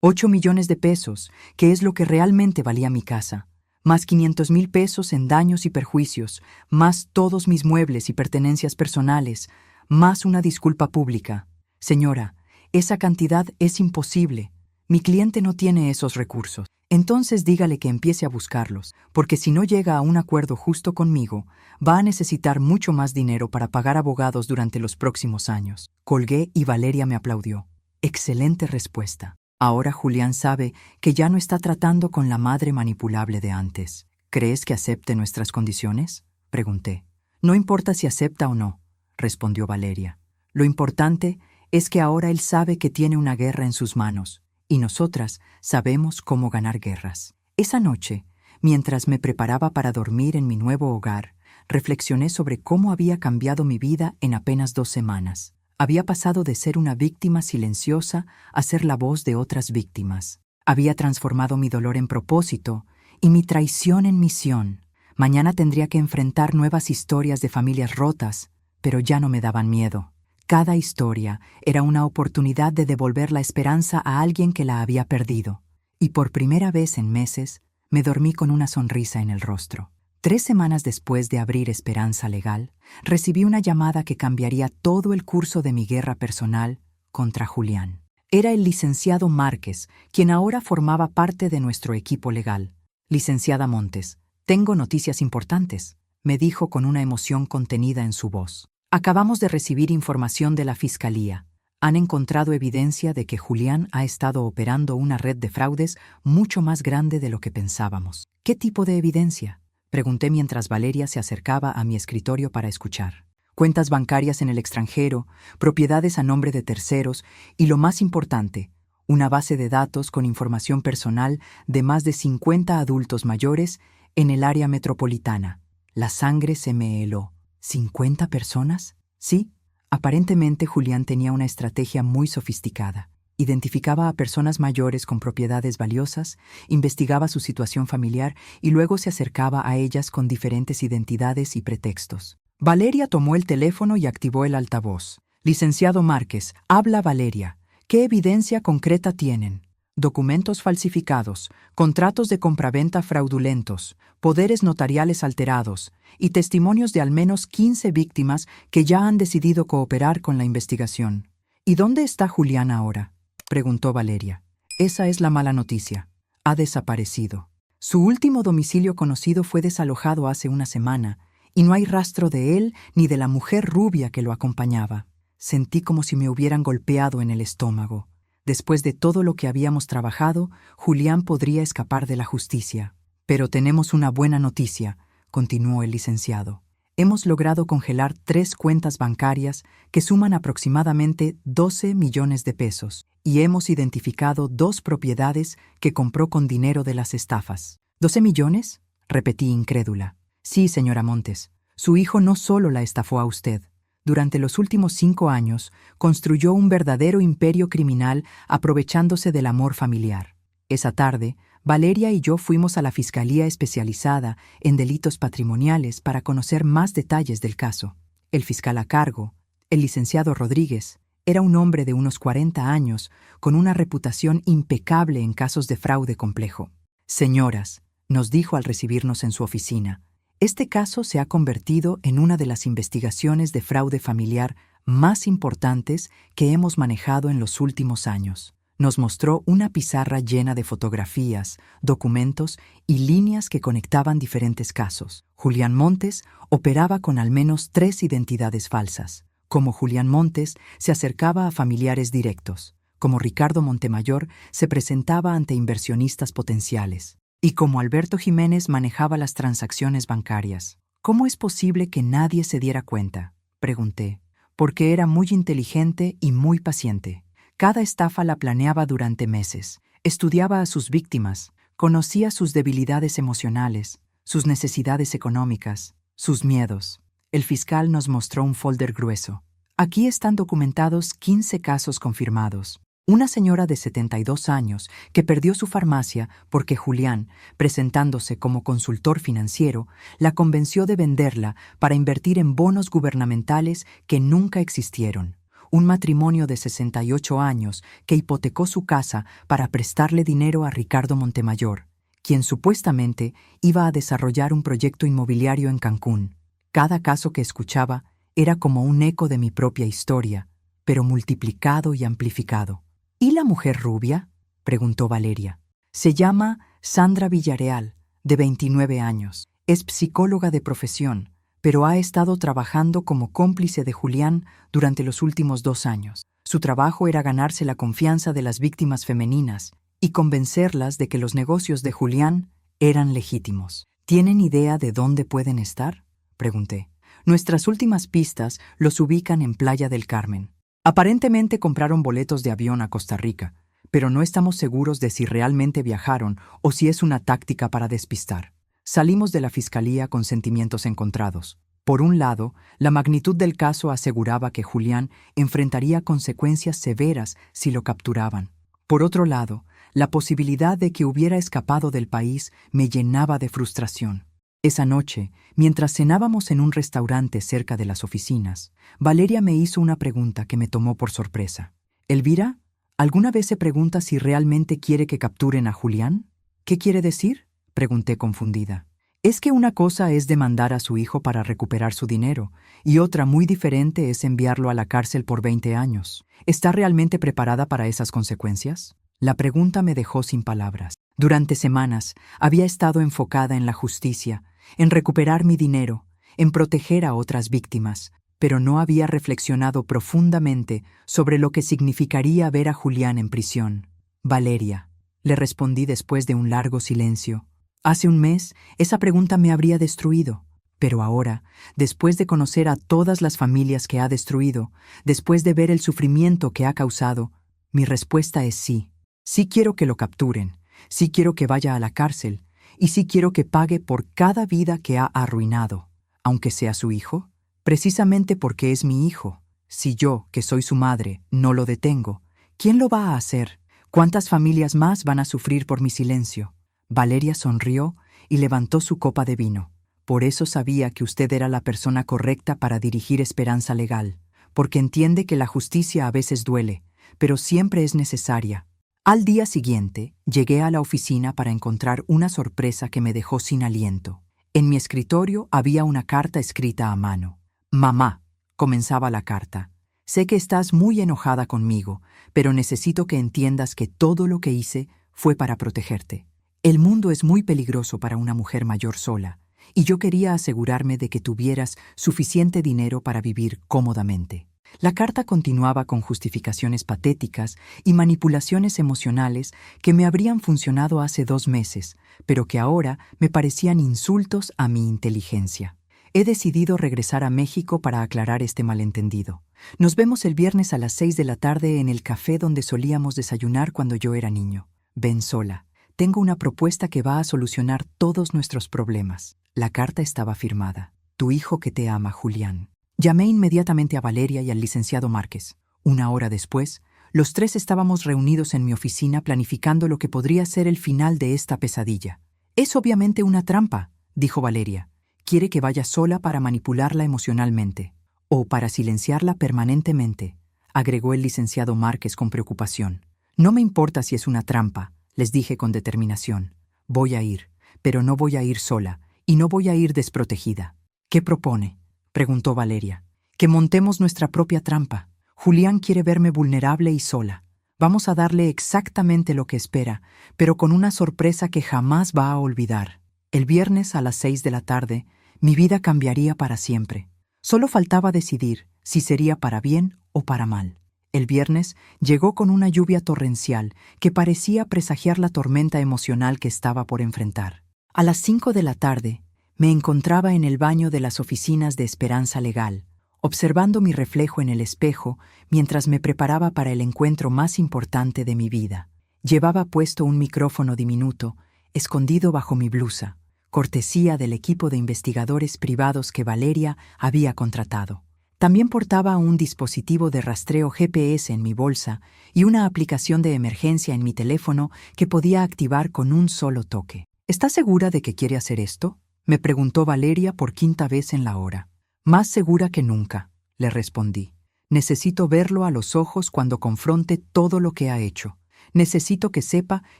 8 millones de pesos, que es lo que realmente valía mi casa, más 500,000 pesos en daños y perjuicios, más todos mis muebles y pertenencias personales, más una disculpa pública. Señora, esa cantidad es imposible. Mi cliente no tiene esos recursos. Entonces dígale que empiece a buscarlos, porque si no llega a un acuerdo justo conmigo, va a necesitar mucho más dinero para pagar abogados durante los próximos años. Colgué y Valeria me aplaudió. Excelente respuesta. Ahora Julián sabe que ya no está tratando con la madre manipulable de antes. ¿Crees que acepte nuestras condiciones?, pregunté. No importa si acepta o no, respondió Valeria. Lo importante es que ahora él sabe que tiene una guerra en sus manos, y nosotras sabemos cómo ganar guerras. Esa noche, mientras me preparaba para dormir en mi nuevo hogar, reflexioné sobre cómo había cambiado mi vida en apenas 2 semanas. Había pasado de ser una víctima silenciosa a ser la voz de otras víctimas. Había transformado mi dolor en propósito y mi traición en misión. Mañana tendría que enfrentar nuevas historias de familias rotas, pero ya no me daban miedo. Cada historia era una oportunidad de devolver la esperanza a alguien que la había perdido. Y por primera vez en meses, me dormí con una sonrisa en el rostro. 3 semanas después de abrir Esperanza Legal, recibí una llamada que cambiaría todo el curso de mi guerra personal contra Julián. Era el licenciado Márquez, quien ahora formaba parte de nuestro equipo legal. Licenciada Montes, tengo noticias importantes, me dijo con una emoción contenida en su voz. Acabamos de recibir información de la Fiscalía. Han encontrado evidencia de que Julián ha estado operando una red de fraudes mucho más grande de lo que pensábamos. ¿Qué tipo de evidencia?, pregunté mientras Valeria se acercaba a mi escritorio para escuchar. Cuentas bancarias en el extranjero, propiedades a nombre de terceros y, lo más importante, una base de datos con información personal de más de 50 adultos mayores en el área metropolitana. La sangre se me heló. ¿50 personas? Sí, aparentemente Julián tenía una estrategia muy sofisticada. Identificaba a personas mayores con propiedades valiosas, investigaba su situación familiar y luego se acercaba a ellas con diferentes identidades y pretextos. Valeria tomó el teléfono y activó el altavoz. Licenciado Márquez, habla Valeria. ¿Qué evidencia concreta tienen? Documentos falsificados, contratos de compraventa fraudulentos, poderes notariales alterados y testimonios de al menos 15 víctimas que ya han decidido cooperar con la investigación. ¿Y dónde está Julián ahora?, preguntó Valeria. Esa es la mala noticia. Ha desaparecido. Su último domicilio conocido fue desalojado hace una semana y no hay rastro de él ni de la mujer rubia que lo acompañaba. Sentí como si me hubieran golpeado en el estómago. Después de todo lo que habíamos trabajado, Julián podría escapar de la justicia. Pero tenemos una buena noticia, continuó el licenciado. Hemos logrado congelar 3 cuentas bancarias que suman aproximadamente 12 millones de pesos y hemos identificado 2 propiedades que compró con dinero de las estafas. ¿12 millones? Repetí incrédula. Sí, señora Montes. Su hijo no solo la estafó a usted. Durante los últimos 5 años, construyó un verdadero imperio criminal aprovechándose del amor familiar. Esa tarde, Valeria y yo fuimos a la Fiscalía Especializada en Delitos Patrimoniales para conocer más detalles del caso. El fiscal a cargo, el licenciado Rodríguez, era un hombre de unos 40 años con una reputación impecable en casos de fraude complejo. Señoras, nos dijo al recibirnos en su oficina, este caso se ha convertido en una de las investigaciones de fraude familiar más importantes que hemos manejado en los últimos años. Nos mostró una pizarra llena de fotografías, documentos y líneas que conectaban diferentes casos. Julián Montes operaba con al menos 3 identidades falsas. Como Julián Montes se acercaba a familiares directos. como Ricardo Montemayor se presentaba ante inversionistas potenciales, y como Alberto Jiménez manejaba las transacciones bancarias. ¿Cómo es posible que nadie se diera cuenta?, pregunté, porque era muy inteligente y muy paciente. Cada estafa la planeaba durante meses, estudiaba a sus víctimas, conocía sus debilidades emocionales, sus necesidades económicas, sus miedos. El fiscal nos mostró un folder grueso. Aquí están documentados 15 casos confirmados. Una señora de 72 años que perdió su farmacia porque Julián, presentándose como consultor financiero, la convenció de venderla para invertir en bonos gubernamentales que nunca existieron. Un matrimonio de 68 años que hipotecó su casa para prestarle dinero a Ricardo Montemayor, quien supuestamente iba a desarrollar un proyecto inmobiliario en Cancún. Cada caso que escuchaba era como un eco de mi propia historia, pero multiplicado y amplificado. ¿Y la mujer rubia?, preguntó Valeria. Se llama Sandra Villareal, de 29 años. Es psicóloga de profesión, pero ha estado trabajando como cómplice de Julián durante los últimos 2 años. Su trabajo era ganarse la confianza de las víctimas femeninas y convencerlas de que los negocios de Julián eran legítimos. ¿Tienen idea de dónde pueden estar?, pregunté. Nuestras últimas pistas los ubican en Playa del Carmen. Aparentemente compraron boletos de avión a Costa Rica, pero no estamos seguros de si realmente viajaron o si es una táctica para despistar. Salimos de la fiscalía con sentimientos encontrados. Por un lado, la magnitud del caso aseguraba que Julián enfrentaría consecuencias severas si lo capturaban. Por otro lado, la posibilidad de que hubiera escapado del país me llenaba de frustración. Esa noche, mientras cenábamos en un restaurante cerca de las oficinas, Valeria me hizo una pregunta que me tomó por sorpresa. «Elvira, ¿alguna vez se pregunta si realmente quiere que capturen a Julián?» «¿Qué quiere decir?», pregunté confundida. «Es que una cosa es demandar a su hijo para recuperar su dinero, y otra muy diferente es enviarlo a la cárcel por 20 años. ¿Está realmente preparada para esas consecuencias?». La pregunta me dejó sin palabras. Durante semanas había estado enfocada en la justicia, en recuperar mi dinero, en proteger a otras víctimas, pero no había reflexionado profundamente sobre lo que significaría ver a Julián en prisión. «Valeria», le respondí después de un largo silencio. Hace un mes esa pregunta me habría destruido, pero ahora, después de conocer a todas las familias que ha destruido, después de ver el sufrimiento que ha causado, mi respuesta es sí. Sí quiero que lo capturen, sí quiero que vaya a la cárcel, y sí quiero que pague por cada vida que ha arruinado, aunque sea su hijo, precisamente porque es mi hijo. Si yo, que soy su madre, no lo detengo, ¿quién lo va a hacer? ¿Cuántas familias más van a sufrir por mi silencio? Valeria sonrió y levantó su copa de vino. Por eso sabía que usted era la persona correcta para dirigir Esperanza Legal, porque entiende que la justicia a veces duele, pero siempre es necesaria. Al día siguiente, llegué a la oficina para encontrar una sorpresa que me dejó sin aliento. En mi escritorio había una carta escrita a mano. «Mamá», comenzaba la carta, «sé que estás muy enojada conmigo, pero necesito que entiendas que todo lo que hice fue para protegerte. El mundo es muy peligroso para una mujer mayor sola, y yo quería asegurarme de que tuvieras suficiente dinero para vivir cómodamente». La carta continuaba con justificaciones patéticas y manipulaciones emocionales que me habrían funcionado hace 2 meses, pero que ahora me parecían insultos a mi inteligencia. He decidido regresar a México para aclarar este malentendido. Nos vemos el viernes a las 6 de la tarde en el café donde solíamos desayunar cuando yo era niño. Ven sola. Tengo una propuesta que va a solucionar todos nuestros problemas. La carta estaba firmada. Tu hijo que te ama, Julián. Llamé inmediatamente a Valeria y al licenciado Márquez. 1 hora después, los 3 estábamos reunidos en mi oficina planificando lo que podría ser el final de esta pesadilla. «Es obviamente una trampa», dijo Valeria. «Quiere que vaya sola para manipularla emocionalmente. O para silenciarla permanentemente», agregó el licenciado Márquez con preocupación. «No me importa si es una trampa», les dije con determinación. «Voy a ir, pero no voy a ir sola, y no voy a ir desprotegida». «¿Qué propone?», preguntó Valeria. «Que montemos nuestra propia trampa. Julián quiere verme vulnerable y sola. Vamos a darle exactamente lo que espera, pero con una sorpresa que jamás va a olvidar. El viernes a las 6 de la tarde, mi vida cambiaría para siempre. Solo faltaba decidir si sería para bien o para mal. El viernes llegó con una lluvia torrencial que parecía presagiar la tormenta emocional que estaba por enfrentar. A las 5 de la tarde, me encontraba en el baño de las oficinas de Esperanza Legal, observando mi reflejo en el espejo mientras me preparaba para el encuentro más importante de mi vida. Llevaba puesto un micrófono diminuto, escondido bajo mi blusa, cortesía del equipo de investigadores privados que Valeria había contratado. También portaba un dispositivo de rastreo GPS en mi bolsa y una aplicación de emergencia en mi teléfono que podía activar con un solo toque. ¿Estás segura de que quiere hacer esto?, me preguntó Valeria por quinta vez en la hora. Más segura que nunca, le respondí. Necesito verlo a los ojos cuando confronte todo lo que ha hecho. Necesito que sepa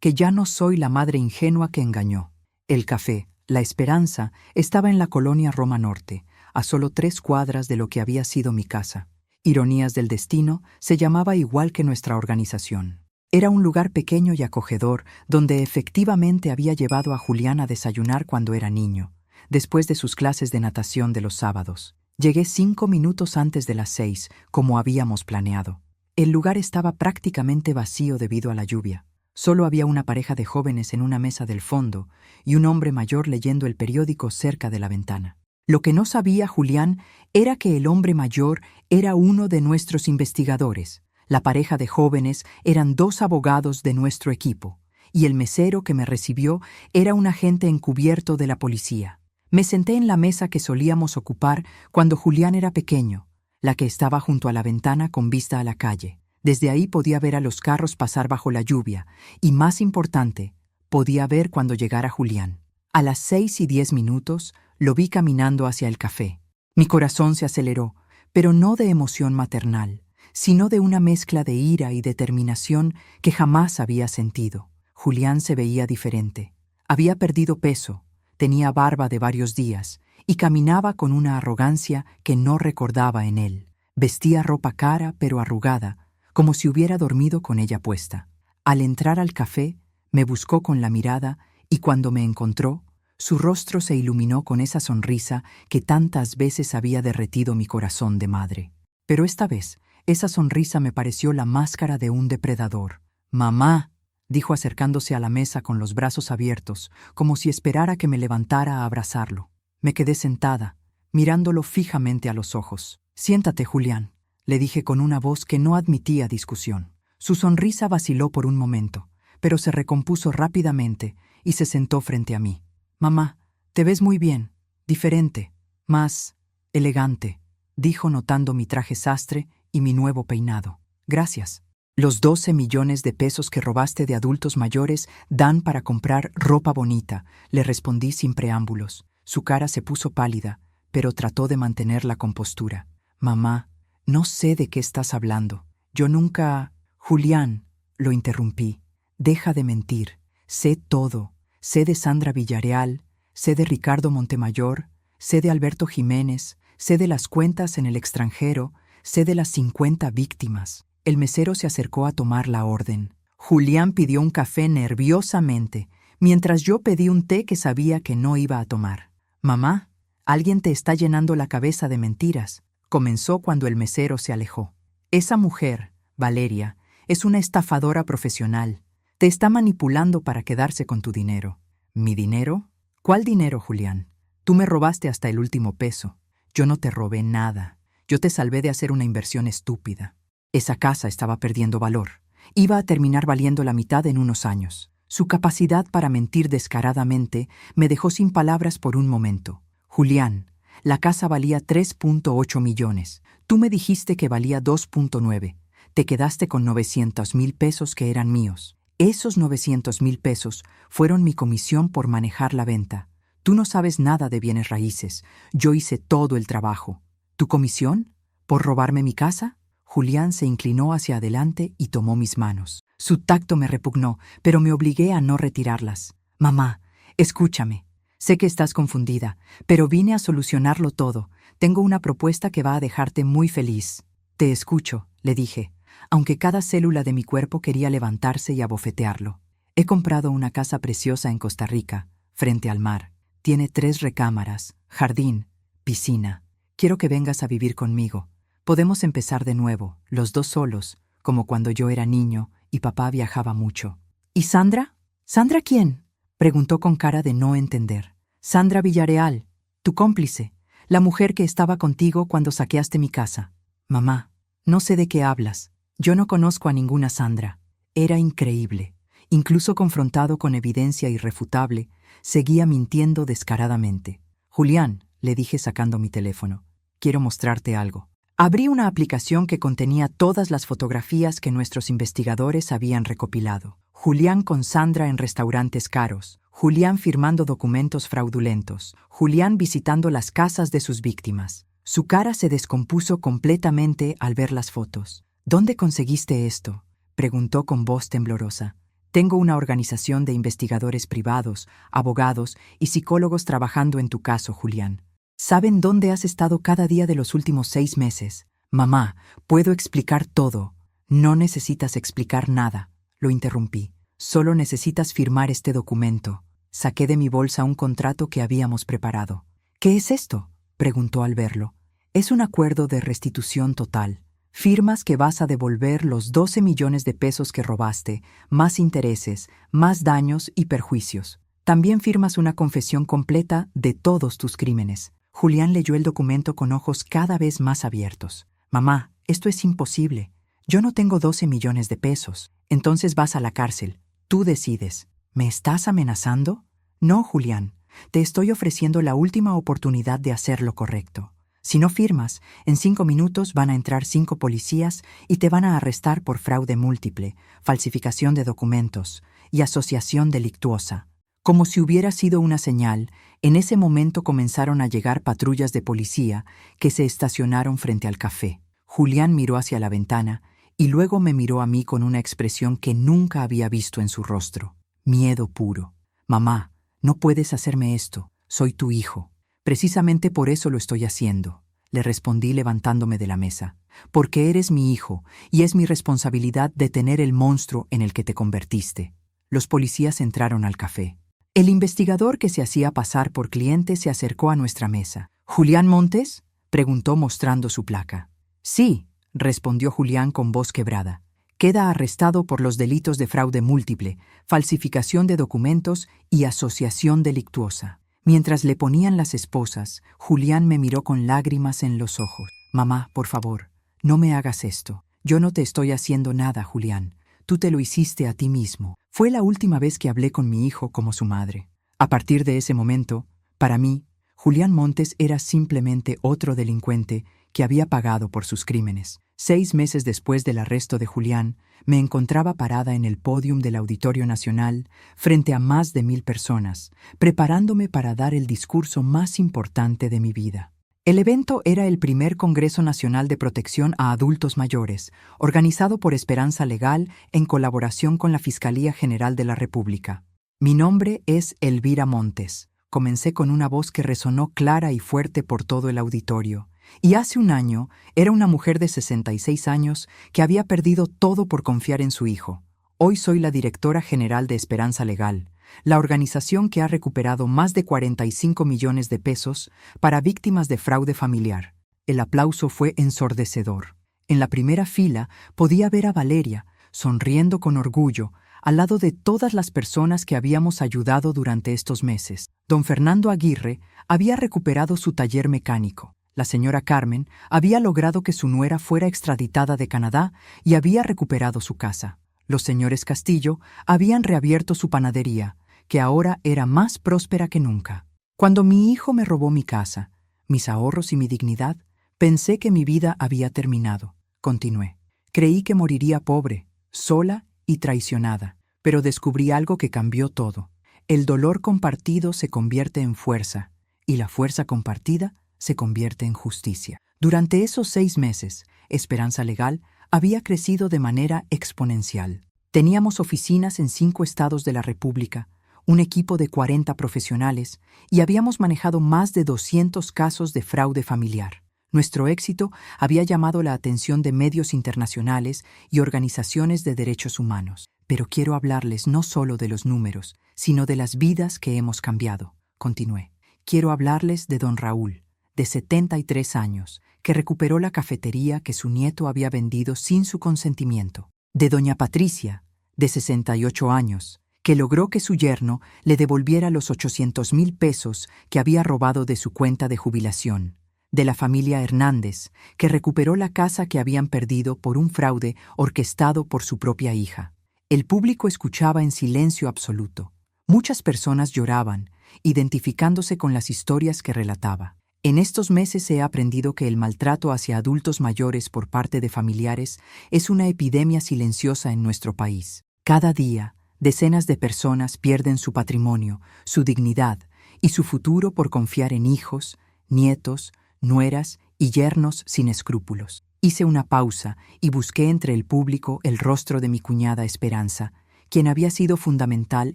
que ya no soy la madre ingenua que engañó. El café, La Esperanza, estaba en la colonia Roma Norte, a solo 3 cuadras de lo que había sido mi casa. Ironías del destino, se llamaba igual que nuestra organización. Era un lugar pequeño y acogedor donde efectivamente había llevado a Julián a desayunar cuando era niño, después de sus clases de natación de los sábados. Llegué 5 minutos antes de las 6, como habíamos planeado. El lugar estaba prácticamente vacío debido a la lluvia. Solo había una pareja de jóvenes en una mesa del fondo y un hombre mayor leyendo el periódico cerca de la ventana. Lo que no sabía Julián era que el hombre mayor era uno de nuestros investigadores. La pareja de jóvenes eran 2 abogados de nuestro equipo, y el mesero que me recibió era un agente encubierto de la policía. Me senté en la mesa que solíamos ocupar cuando Julián era pequeño, la que estaba junto a la ventana con vista a la calle. Desde ahí podía ver a los carros pasar bajo la lluvia, y más importante, podía ver cuando llegara Julián. A las 6:10 lo vi caminando hacia el café. Mi corazón se aceleró, pero no de emoción maternal, sino de una mezcla de ira y determinación que jamás había sentido. Julián se veía diferente. Había perdido peso, tenía barba de varios días y caminaba con una arrogancia que no recordaba en él. Vestía ropa cara pero arrugada, como si hubiera dormido con ella puesta. Al entrar al café, me buscó con la mirada y cuando me encontró, su rostro se iluminó con esa sonrisa que tantas veces había derretido mi corazón de madre. Pero esta vez, esa sonrisa me pareció la máscara de un depredador. «Mamá», dijo acercándose a la mesa con los brazos abiertos, como si esperara que me levantara a abrazarlo. Me quedé sentada, mirándolo fijamente a los ojos. «Siéntate, Julián», le dije con una voz que no admitía discusión. Su sonrisa vaciló por un momento, pero se recompuso rápidamente y se sentó frente a mí. «Mamá, te ves muy bien, diferente, más elegante», dijo notando mi traje sastre y mi nuevo peinado. «Gracias. Los 12 millones de pesos que robaste de adultos mayores dan para comprar ropa bonita», le respondí sin preámbulos. Su cara se puso pálida, pero trató de mantener la compostura. «Mamá, no sé de qué estás hablando. Yo nunca...» «Julián», lo interrumpí, «deja de mentir. Sé todo. Sé de Sandra Villarreal, sé de Ricardo Montemayor, sé de Alberto Jiménez, sé de las cuentas en el extranjero, sé de las 50 víctimas». El mesero se acercó a tomar la orden. Julián pidió un café nerviosamente, mientras yo pedí un té que sabía que no iba a tomar. «Mamá, alguien te está llenando la cabeza de mentiras», comenzó cuando el mesero se alejó. «Esa mujer, Valeria, es una estafadora profesional. Te está manipulando para quedarse con tu dinero». «¿Mi dinero? ¿Cuál dinero, Julián? Tú me robaste hasta el último peso. Yo no te robé nada. Yo te salvé de hacer una inversión estúpida. Esa casa estaba perdiendo valor. Iba a terminar valiendo la mitad en unos años». Su capacidad para mentir descaradamente me dejó sin palabras por un momento. «Julián, la casa valía 3.8 millones. Tú me dijiste que valía 2.9. Te quedaste con 900,000 pesos que eran míos. Esos 900,000 pesos fueron mi comisión por manejar la venta. Tú no sabes nada de bienes raíces. Yo hice todo el trabajo. ¿Tu comisión? ¿Por robarme mi casa?». Julián se inclinó hacia adelante y tomó mis manos. Su tacto me repugnó, pero me obligué a no retirarlas. «Mamá, escúchame. Sé que estás confundida, pero vine a solucionarlo todo. Tengo una propuesta que va a dejarte muy feliz». «Te escucho», le dije, aunque cada célula de mi cuerpo quería levantarse y abofetearlo. «He comprado una casa preciosa en Costa Rica, frente al mar. Tiene 3 recámaras, jardín, piscina. Quiero que vengas a vivir conmigo. Podemos empezar de nuevo, los dos solos, como cuando yo era niño y papá viajaba mucho. ¿Y Sandra? ¿Sandra quién?, preguntó con cara de no entender. Sandra Villarreal, tu cómplice, la mujer que estaba contigo cuando saqueaste mi casa. Mamá, no sé de qué hablas. Yo no conozco a ninguna Sandra. Era increíble. Incluso confrontado con evidencia irrefutable, seguía mintiendo descaradamente. Julián, le dije sacando mi teléfono, quiero mostrarte algo. Abrí una aplicación que contenía todas las fotografías que nuestros investigadores habían recopilado. Julián con Sandra en restaurantes caros, Julián firmando documentos fraudulentos, Julián visitando las casas de sus víctimas. Su cara se descompuso completamente al ver las fotos. ¿Dónde conseguiste esto?, preguntó con voz temblorosa. Tengo una organización de investigadores privados, abogados y psicólogos trabajando en tu caso, Julián. Saben dónde has estado cada día de los últimos 6 meses. Mamá, puedo explicar todo. No necesitas explicar nada, lo interrumpí. Solo necesitas firmar este documento. Saqué de mi bolsa un contrato que habíamos preparado. ¿Qué es esto?, preguntó al verlo. Es un acuerdo de restitución total. Firmas que vas a devolver los 12 millones de pesos que robaste, más intereses, más daños y perjuicios. También firmas una confesión completa de todos tus crímenes. Julián leyó el documento con ojos cada vez más abiertos. Mamá, esto es imposible. Yo no tengo 12 millones de pesos. Entonces vas a la cárcel. Tú decides. ¿Me estás amenazando? No, Julián. Te estoy ofreciendo la última oportunidad de hacer lo correcto. Si no firmas, en 5 minutos van a entrar 5 policías y te van a arrestar por fraude múltiple, falsificación de documentos y asociación delictuosa. Como si hubiera sido una señal, en ese momento comenzaron a llegar patrullas de policía que se estacionaron frente al café. Julián miró hacia la ventana y luego me miró a mí con una expresión que nunca había visto en su rostro. Miedo puro. Mamá, no puedes hacerme esto. Soy tu hijo. Precisamente por eso lo estoy haciendo, le respondí levantándome de la mesa. Porque eres mi hijo y es mi responsabilidad detener el monstruo en el que te convertiste. Los policías entraron al café. El investigador que se hacía pasar por cliente se acercó a nuestra mesa. ¿Julián Montes?, preguntó mostrando su placa. Sí, respondió Julián con voz quebrada. Queda arrestado por los delitos de fraude múltiple, falsificación de documentos y asociación delictuosa. Mientras le ponían las esposas, Julián me miró con lágrimas en los ojos. Mamá, por favor, no me hagas esto. Yo no te estoy haciendo nada, Julián. Tú te lo hiciste a ti mismo. Fue la última vez que hablé con mi hijo como su madre. A partir de ese momento, para mí, Julián Montes era simplemente otro delincuente que había pagado por sus crímenes. 6 meses después del arresto de Julián, me encontraba parada en el pódium del Auditorio Nacional, frente a más de 1000 personas, preparándome para dar el discurso más importante de mi vida. El evento era el primer Congreso Nacional de Protección a Adultos Mayores, organizado por Esperanza Legal en colaboración con la Fiscalía General de la República. Mi nombre es Elvira Montes. Comencé con una voz que resonó clara y fuerte por todo el auditorio. Y hace un año era una mujer de 66 años que había perdido todo por confiar en su hijo. Hoy soy la directora general de Esperanza Legal, la organización que ha recuperado más de 45 millones de pesos para víctimas de fraude familiar. El aplauso fue ensordecedor. En la primera fila podía ver a Valeria, sonriendo con orgullo, al lado de todas las personas que habíamos ayudado durante estos meses. Don Fernando Aguirre había recuperado su taller mecánico. La señora Carmen había logrado que su nuera fuera extraditada de Canadá y había recuperado su casa. Los señores Castillo habían reabierto su panadería, que ahora era más próspera que nunca. Cuando mi hijo me robó mi casa, mis ahorros y mi dignidad, pensé que mi vida había terminado. Continué. Creí que moriría pobre, sola y traicionada, pero descubrí algo que cambió todo. El dolor compartido se convierte en fuerza, y la fuerza compartida se convierte en justicia. Durante esos 6 meses, Esperanza Legal había crecido de manera exponencial. Teníamos oficinas en 5 estados de la República, un equipo de 40 profesionales y habíamos manejado más de 200 casos de fraude familiar. Nuestro éxito había llamado la atención de medios internacionales y organizaciones de derechos humanos. Pero quiero hablarles no solo de los números, sino de las vidas que hemos cambiado. Continué. Quiero hablarles de don Raúl, de 73 años, que recuperó la cafetería que su nieto había vendido sin su consentimiento. De doña Patricia, de 68 años, que logró que su yerno le devolviera los 800,000 pesos que había robado de su cuenta de jubilación. De la familia Hernández, que recuperó la casa que habían perdido por un fraude orquestado por su propia hija. El público escuchaba en silencio absoluto. Muchas personas lloraban, identificándose con las historias que relataba. En estos meses he aprendido que el maltrato hacia adultos mayores por parte de familiares es una epidemia silenciosa en nuestro país. Cada día, decenas de personas pierden su patrimonio, su dignidad y su futuro por confiar en hijos, nietos, nueras y yernos sin escrúpulos. Hice una pausa y busqué entre el público el rostro de mi cuñada Esperanza, quien había sido fundamental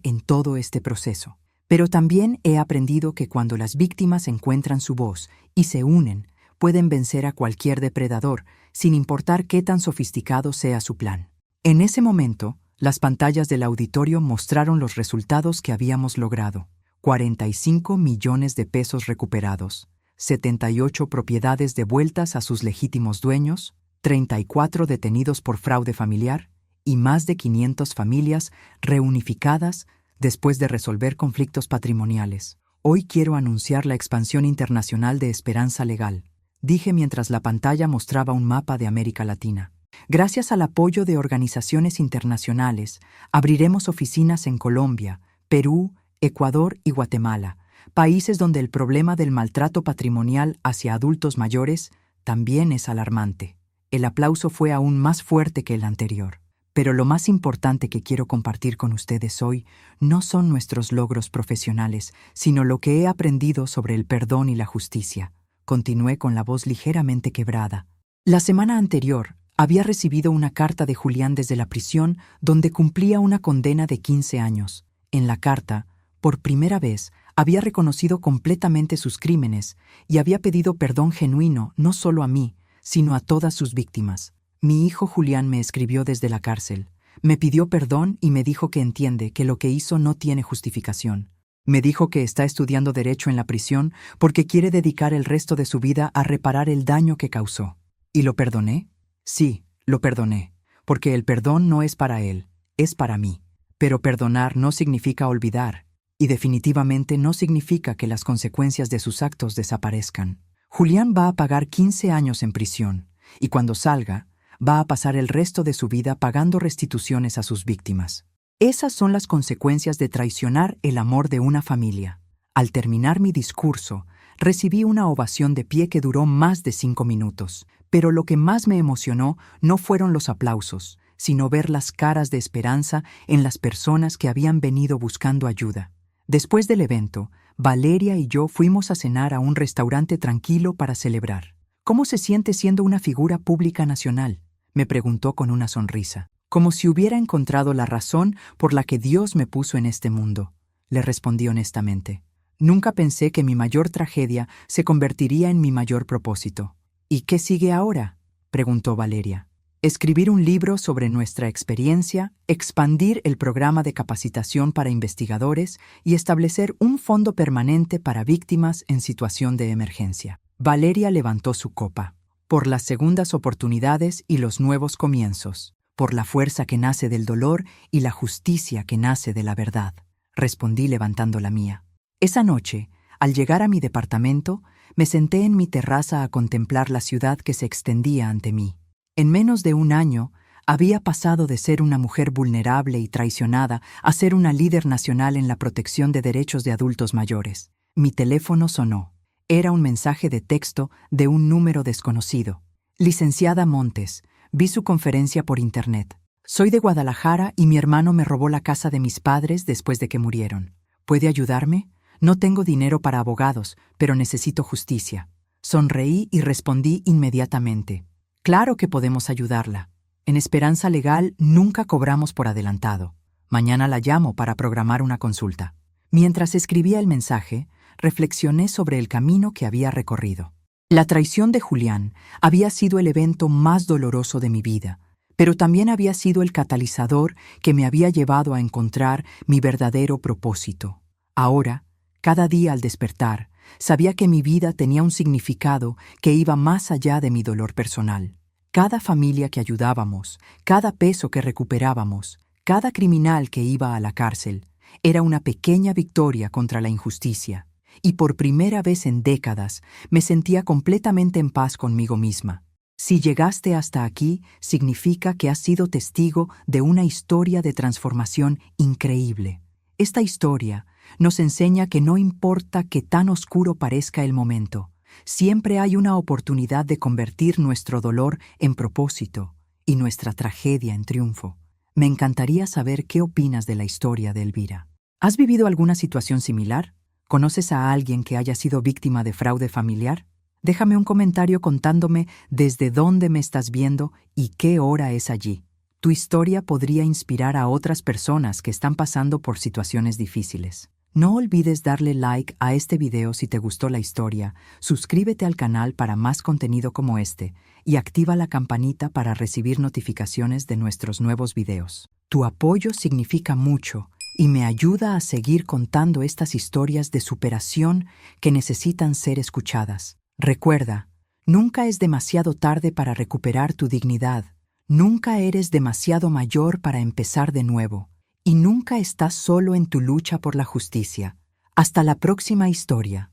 en todo este proceso. Pero también he aprendido que cuando las víctimas encuentran su voz y se unen, pueden vencer a cualquier depredador, sin importar qué tan sofisticado sea su plan. En ese momento, las pantallas del auditorio mostraron los resultados que habíamos logrado. 45 millones de pesos recuperados, 78 propiedades devueltas a sus legítimos dueños, 34 detenidos por fraude familiar y más de 500 familias reunificadas después de resolver conflictos patrimoniales. Hoy quiero anunciar la expansión internacional de Esperanza Legal, dije mientras la pantalla mostraba un mapa de América Latina. Gracias al apoyo de organizaciones internacionales, abriremos oficinas en Colombia, Perú, Ecuador y Guatemala, países donde el problema del maltrato patrimonial hacia adultos mayores también es alarmante. El aplauso fue aún más fuerte que el anterior. Pero lo más importante que quiero compartir con ustedes hoy no son nuestros logros profesionales, sino lo que he aprendido sobre el perdón y la justicia. Continué con la voz ligeramente quebrada. La semana anterior, había recibido una carta de Julián desde la prisión donde cumplía una condena de 15 años. En la carta, por primera vez, había reconocido completamente sus crímenes y había pedido perdón genuino no solo a mí, sino a todas sus víctimas. Mi hijo Julián me escribió desde la cárcel. Me pidió perdón y me dijo que entiende que lo que hizo no tiene justificación. Me dijo que está estudiando Derecho en la prisión porque quiere dedicar el resto de su vida a reparar el daño que causó. ¿Y lo perdoné? Sí, lo perdoné, porque el perdón no es para él, es para mí. Pero perdonar no significa olvidar, y definitivamente no significa que las consecuencias de sus actos desaparezcan. Julián va a pagar 15 años en prisión, y cuando salga, va a pasar el resto de su vida pagando restituciones a sus víctimas. Esas son las consecuencias de traicionar el amor de una familia. Al terminar mi discurso, recibí una ovación de pie que duró más de 5 minutos, pero lo que más me emocionó no fueron los aplausos, sino ver las caras de esperanza en las personas que habían venido buscando ayuda. Después del evento, Valeria y yo fuimos a cenar a un restaurante tranquilo para celebrar. ¿Cómo se siente siendo una figura pública nacional?, me preguntó con una sonrisa. Como si hubiera encontrado la razón por la que Dios me puso en este mundo, le respondí honestamente. Nunca pensé que mi mayor tragedia se convertiría en mi mayor propósito. ¿Y qué sigue ahora?, preguntó Valeria. Escribir un libro sobre nuestra experiencia, expandir el programa de capacitación para investigadores y establecer un fondo permanente para víctimas en situación de emergencia. Valeria levantó su copa. Por las segundas oportunidades y los nuevos comienzos, por la fuerza que nace del dolor y la justicia que nace de la verdad, respondí levantando la mía. Esa noche, al llegar a mi departamento, me senté en mi terraza a contemplar la ciudad que se extendía ante mí. En menos de un año, había pasado de ser una mujer vulnerable y traicionada a ser una líder nacional en la protección de derechos de adultos mayores. Mi teléfono sonó. Era un mensaje de texto de un número desconocido. Licenciada Montes, vi su conferencia por internet. Soy de Guadalajara y mi hermano me robó la casa de mis padres después de que murieron. ¿Puede ayudarme? No tengo dinero para abogados, pero necesito justicia. Sonreí y respondí inmediatamente. Claro que podemos ayudarla. En Esperanza Legal nunca cobramos por adelantado. Mañana la llamo para programar una consulta. Mientras escribía el mensaje, reflexioné sobre el camino que había recorrido. La traición de Julián había sido el evento más doloroso de mi vida, pero también había sido el catalizador que me había llevado a encontrar mi verdadero propósito. Ahora, cada día al despertar, Sabía que mi vida tenía un significado que iba más allá de mi dolor personal. Cada familia que ayudábamos, cada peso que recuperábamos, cada criminal que iba a la cárcel, era una pequeña victoria contra la injusticia. Y por primera vez en décadas me sentía completamente en paz conmigo misma. Si llegaste hasta aquí, significa que has sido testigo de una historia de transformación increíble. Esta historia nos enseña que no importa qué tan oscuro parezca el momento, siempre hay una oportunidad de convertir nuestro dolor en propósito y nuestra tragedia en triunfo. Me encantaría saber qué opinas de la historia de Elvira. ¿Has vivido alguna situación similar? ¿Conoces a alguien que haya sido víctima de fraude familiar? Déjame un comentario contándome desde dónde me estás viendo y qué hora es allí. Tu historia podría inspirar a otras personas que están pasando por situaciones difíciles. No olvides darle like a este video si te gustó la historia, suscríbete al canal para más contenido como este y activa la campanita para recibir notificaciones de nuestros nuevos videos. Tu apoyo significa mucho y me ayuda a seguir contando estas historias de superación que necesitan ser escuchadas. Recuerda, nunca es demasiado tarde para recuperar tu dignidad, nunca eres demasiado mayor para empezar de nuevo, y nunca estás solo en tu lucha por la justicia. Hasta la próxima historia.